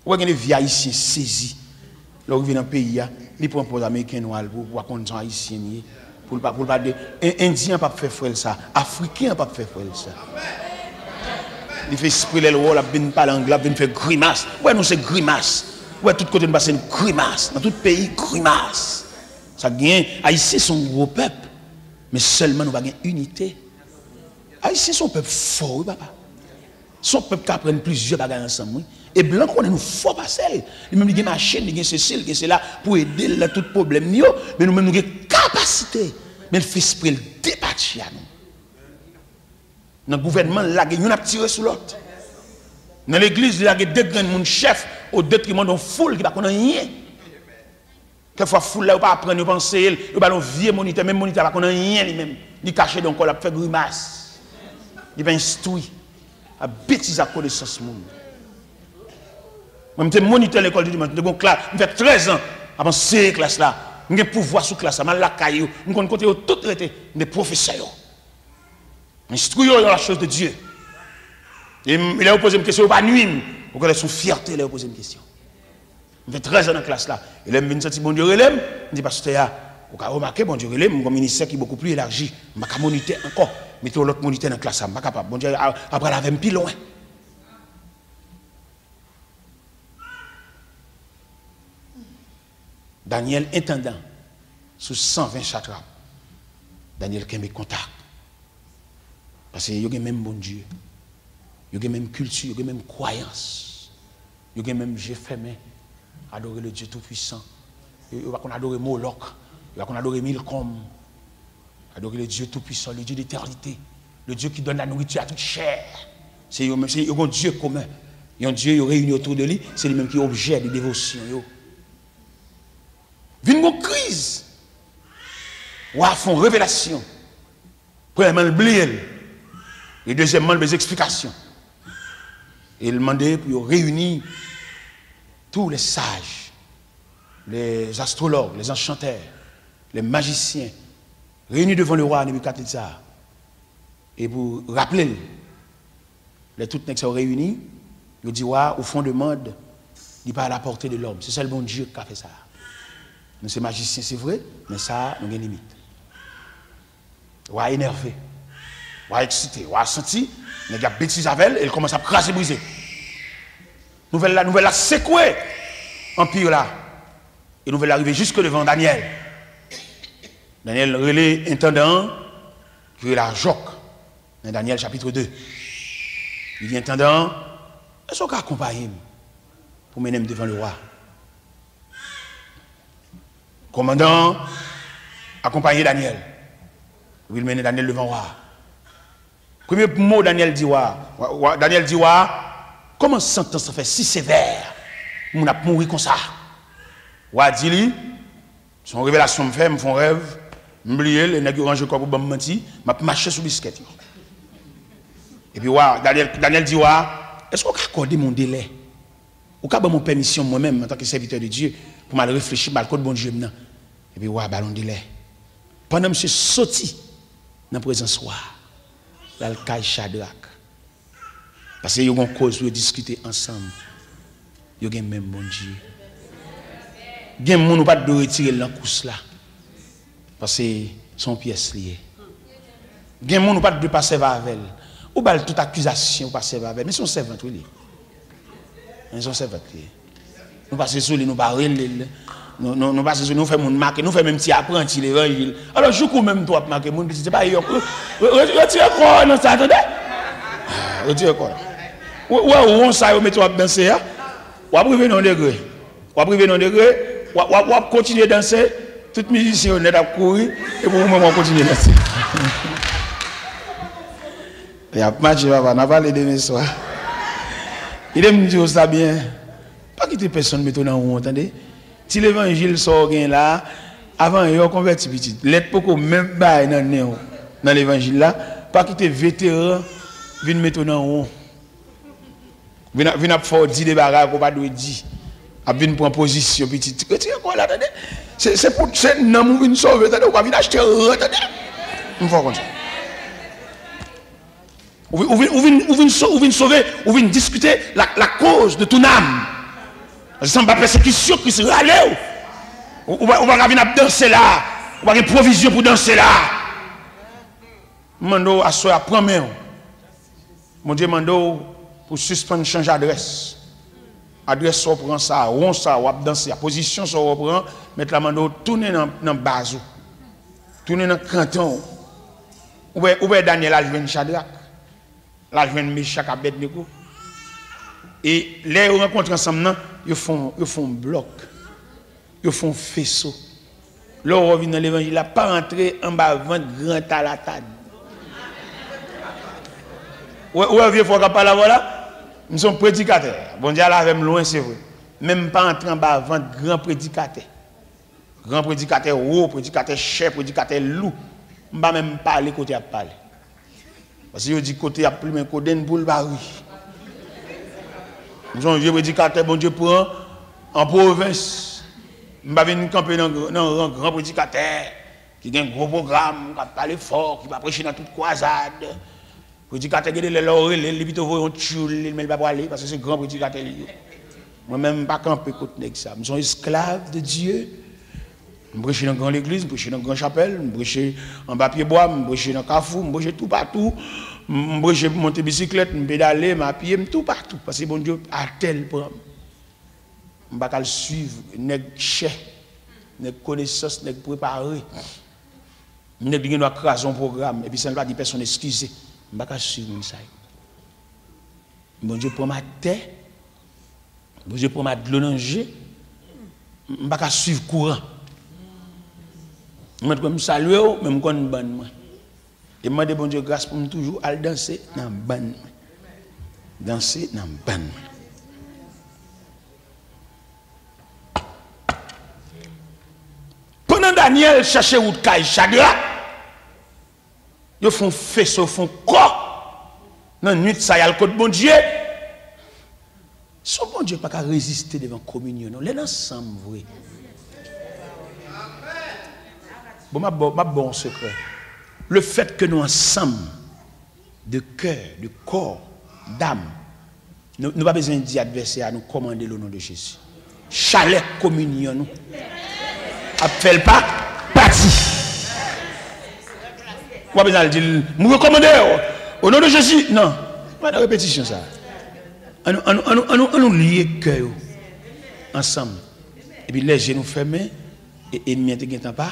Où est-ce que les vieux haïtiens saisis? Là, ils viennent dans le pays, ils prennent pour les Américains noirs pour conditions haïtiennes. Pour pas dire, Indien pas faire frère ça, Africain pas faire frère ça. Il fait esprit le rôle, il parle anglais, il fait grimace. Ouais, nous c'est grimace. Ouais, tout côté nous c'est une grimace. Dans tout pays, grimace. Ça gagne. Haïtiens sont un gros peuple, mais seulement nous avons une unité. Haïtiens sont un peuple fort, oui, papa. Son peuple qui apprend plusieurs bagages ensemble. Et blanc, on est nous fort pas seul. Même il y a machine, il y a Cécile, qui est là pour aider à tout problème. Mais nous-mêmes, nous avons une capacité. Mais le fait esprit, le débattre à nous. Dans le gouvernement, là, nous avons tiré sur l'autre. Dans l'église, il y a deux grands chefs au détriment d'une foule qui ne connaît rien. Quelquefois, foule là, pas apprendre, pas penser, il va un vieux moniteur, même moniteur, pas rien lui-même. Il caché dans le corps, il fait grimace. Il va instruire. À bêtise à connaissance monde. Moi, je suis moniteur de l'école du dimanche, je fais 13 ans avant ces classes là. Je suis pouvoir sous classe, je suis là, je suis côté tout traité, des professeurs. Instruire dans la chose de Dieu. Et il a posé une question, il n'a pas nuit. Vous connaissez son fierté, il a posé une question. Je fais 13 ans dans la classe là. Il aime sentir bon Dieu relève. Il dit, pasteur, vous avez remarqué, bon Dieu relève, mon ministère qui est beaucoup plus élargi. Je ne peux pas moniter encore. Mettez l'autre moniteur dans la classe, je ne suis pas capable. Bon Dieu, après, la même plus loin. Daniel, intendant, sous 120 satrapes, Daniel qui a mes contacts. Parce qu'il y a même bon Dieu. Il y a même culture, il y a même croyance. Il y a même Dieu fermé. Adorer le Dieu Tout-Puissant. Il va qu'on adorer Moloch. Il va qu'on adorer Milcom. Adorer le Dieu Tout-Puissant, le Dieu d'éternité. Le Dieu qui donne la nourriture à toute chair. C'est un Dieu commun. Il y a un Dieu réuni autour de lui. C'est lui-même qui est objet de dévotion. Vine une crise. Ou à fond révélation. Premièrement, le blé. Et deuxièmement, les explications. Et il demandait pour réunir tous les sages, les astrologues, les enchanteurs, les magiciens, réunis devant le roi Nebuchadnezzar. Et pour rappeler, les toutes nègres sont réunis, ils disent, au fond de monde, il n'est pas à la portée de l'homme. C'est seul bon Dieu qui a fait ça. Nous sommes magiciens, c'est vrai, mais ça, nous avons une limite. Ou à énervé, ou à excité, ou à senti, il y a bêtise avec elle, et il commence à craser, briser. Nouvelle la secouer, empire là. Et nouvelle arriver jusque devant Daniel. Daniel relais intendant, qui est la Joc, dans Daniel chapitre 2. Il dit intendant, est-ce qu'on peut accompagner pour mener devant le roi? Commandant, accompagner Daniel. Il mène Daniel devant le roi. Premier mot, Daniel dit, comment sentence fait si sévère? On a mouru comme ça. Roi dit, son révélation me fait, me font rêve, m'oublier, les nègres rangent corps pour me mentir, m'a marché sous biscuit. Et puis, Daniel dit, est-ce qu'on peut accorder mon délai? Ou qu'à mon permission moi-même, en tant que serviteur de Dieu, pour mal réfléchir, mal code bon Dieu maintenant. Et puis, ballon délai. Pendant que je suis sorti dans la présence de dans le cas Shadrach. Parce qu'il y a une cause pour discuter ensemble. Il y a même bon Dieu. Il y a des gens qui ne pas de retirer la course là. Parce que son pièce liée. Il y a des gens qui ne pas de passer avec elle. Ou pas toute accusation passer avec elle. Mais son servant, oui. Ils sont servants. Nous passons sur lui, nous barrons. Nous passons sur nous, nous faisons marquer, nous faisons même petit apprenti l'évangile. Alors, je coup même toi, marquer, mon petit, c'est pas yo. Retirez quoi dans ça, attendez? Retirez quoi? Ou on ça, on met toi à danser, ou à priver non degré. Ou à priver non degré, ou à continuer à danser, tout musicien honnête à courir, et pour moi, on continue à danser. Il y a pas de papa, on a parlé demain soir. Il aime dire ça bien. Pas quitter personne mettre dans où, entendez? Si l'évangile sort là, avant il y a converti petit. L'être pour même pas dans l'évangile là, pas quitter vétéran, venir mettre dans où. Venir faire 10 des bagages qu'on pas doit dire. A venir prendre position petit. Retirez quoi là, attendez? C'est pour c'est non venir sauver, attendez, on va venir acheter, attendez. On va comme ça. Ou venir sauver, ou venir discuter la cause de ton âme. Ça ne pas persécution qui se râle. On va venir danser là. On va avoir une provision pour danser là. Mando à soi prend main. Mon Dieu mando pour suspendre changer d'adresse. Adresse on prend ça, on ça, on va danser. La position ça on prend, mettre la mando tourner dans base. Tourner dans canton. Ou Daniel a joué Shadrach. La joine Meshach Abednego. Et les rencontres ensemble, ils font bloc. Ils font faisceau. Là, on revient dans l'évangile, il n'a pas rentré en bas, vendre grand à la table. Où est-ce qu'il faut qu'on parle là? Nous sommes prédicateurs. Bon Dieu, là, avec loin, c'est vrai. même pas entrer en bas avant grand prédicateur. Grand prédicateur haut, prédicateur chef, prédicateur loup. Je ne vais même pas parler côté à parler. Parce que je dis côté à plus mais côté pour le baril. Nous avons un vieux prédicateur, bon Dieu prend en province. Je vais venir camper dans un grand prédicateur qui a un gros programme, qui va parler fort, qui va prêcher dans toute croisade. Prédicateur qui a les laurels, les bito voyons tchoul, mais il va pas aller parce que c'est un grand prédicateur. Moi-même, je ne vais pas camper côté ça. Nous sommes esclaves de Dieu. Je prêche dans la grande église, je prêche dans la grande chapelle, je prêche en bas pied bois, je prêche dans le carrefour, je prêche tout partout. Je prêche monter bicyclette, je pédaler, je pied, tout partout. Parce que bon Dieu a tel programme. Je ne vais pas le suivre, nèg cher, nèg connaissance, nèg préparé. Nèg qui doit craser un programme et puis ça ne va pas dire personne excusez. Je ne vais pas suivre ça. Bon Dieu prend ma terre. Bon Dieu prend ma de l'eau. Je ne vais pas suivre courant. Je me salue, mais je me bonne. Et je demande bon Dieu grâce pour me toujours aller danser dans la bonne. Danser dans la bonne. Pendant Daniel cherchait où de Shadrach, ils font faisceau, ils font corps. Dans la nuit, ça y a le code bon Dieu. Son bon Dieu n'a pas résister devant la communion. Non, les ensemble, vrai. Bon, ma bon secret. Le fait que nous ensemble, de cœur, de corps, d'âme, nous n'avons pas besoin de dire adversaire à nous commander le nom de Jésus. Chalet communion, nous. Appelle pas, parti. Vous avez besoin de dire, nous recommandons au nom de Jésus. Non, pas de répétition ça. On nous lier cœur ensemble. Et puis les genoux fermés et ennemi ne pas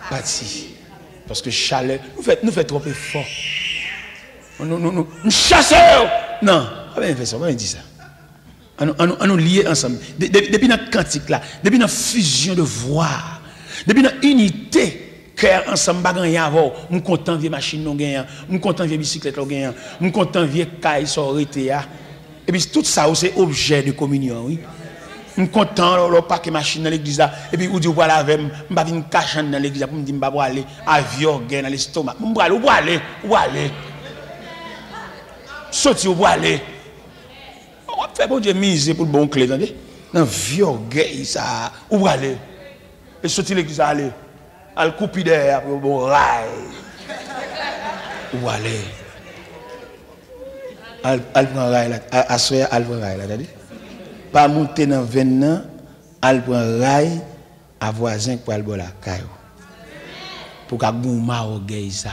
parti. Parce que chalet, nous fait trop fort. Nous chassons. Non, on va faire ça, on va dire ça. On nous lier ensemble. Depuis notre cantique là, depuis notre fusion de voix, depuis notre unité, cœur ensemble, nous sommes contents de machine, nous sommes contents de bicyclette, nous sommes contents de caille, et puis tout ça, c'est objet de communion. Oui. Je suis content de paquet machine dans l'église. Et puis, vous dites, voilà, avec moi, je vais cacher dans l'église pour me dire, je vais aller avion, dans l'estomac. Je vais aller, où aller. Sortir, où aller. On va faire bon Dieu miser pour le bon clé, attendez. Dans vieux gay, ça, où aller. Et sortir l'église, aller. Al couper derrière, pour le bon rail. Où aller. Al prend rail là, assoya al prend rail là, attendez. Pas monter dans 20 ans, al prend rail à voisin pour al la caillou. Pour qu'a gouma orgueil ça.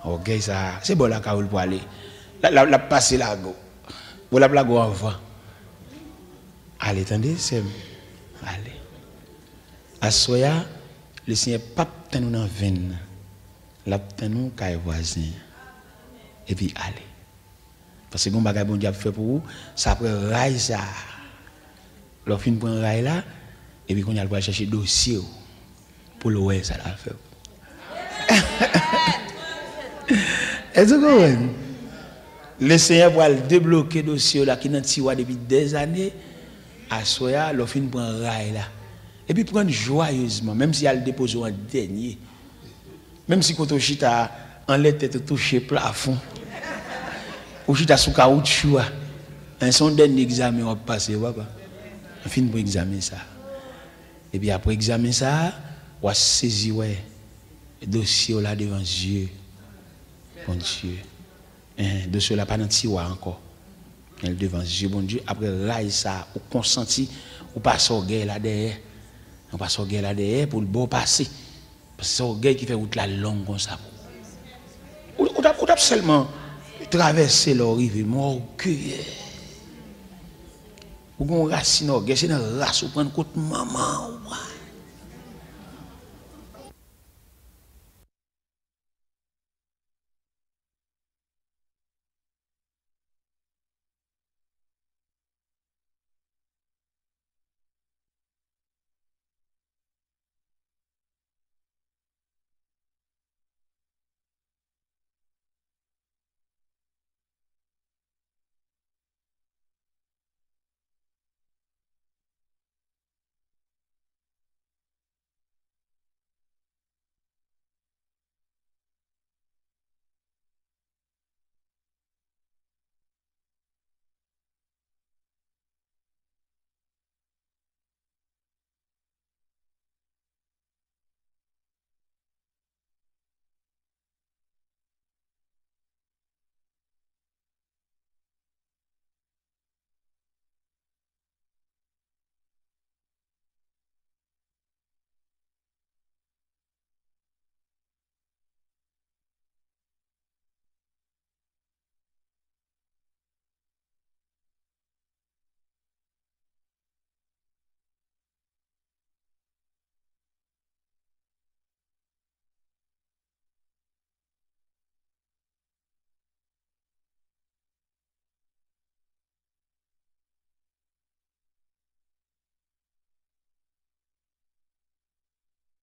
Orgueil ça, c'est bon la caillou pour aller. La passer la go. Pour la go avant. Allez, attendez, c'est allez. Assoya, le Seigneur pape nous dans 20 ans. La nous caillou voisin. Et puis allez. Parce que bon bagage bon Dieu fait pour vous, ça prend rail ça. L'on fin prend rail là et puis qu'on y a le chercher dossier pour le ouais ça l'a fait. Est-ce que le Seigneur va débloquer dossier là qui dans tiroir depuis des années à soya l'on fin prend rail là. Et puis prendre joyeusement même si elle dépose en dernier. Même si quand on chita en tête touché plafond. Ou si tu as sous caoutchouc, un son dernier examen on va passer, papa. On finit pour examiner ça. Et puis après examiner ça, on va saisir le dossier là devant Dieu. Bon Dieu. Le dossier là pas dans le tiroir encore. Mais devant Dieu, bon Dieu. Après rail ça, on consenti, on passe au guerre là derrière. On passe au guerre là derrière pour le bon passer. Parce que c'est au guerre qui fait route la longue comme ça. On a seulement traverser leur rive, mon orgueil. Ou qu'on racine orgueil, c'est dans la race, ou prendre côté maman.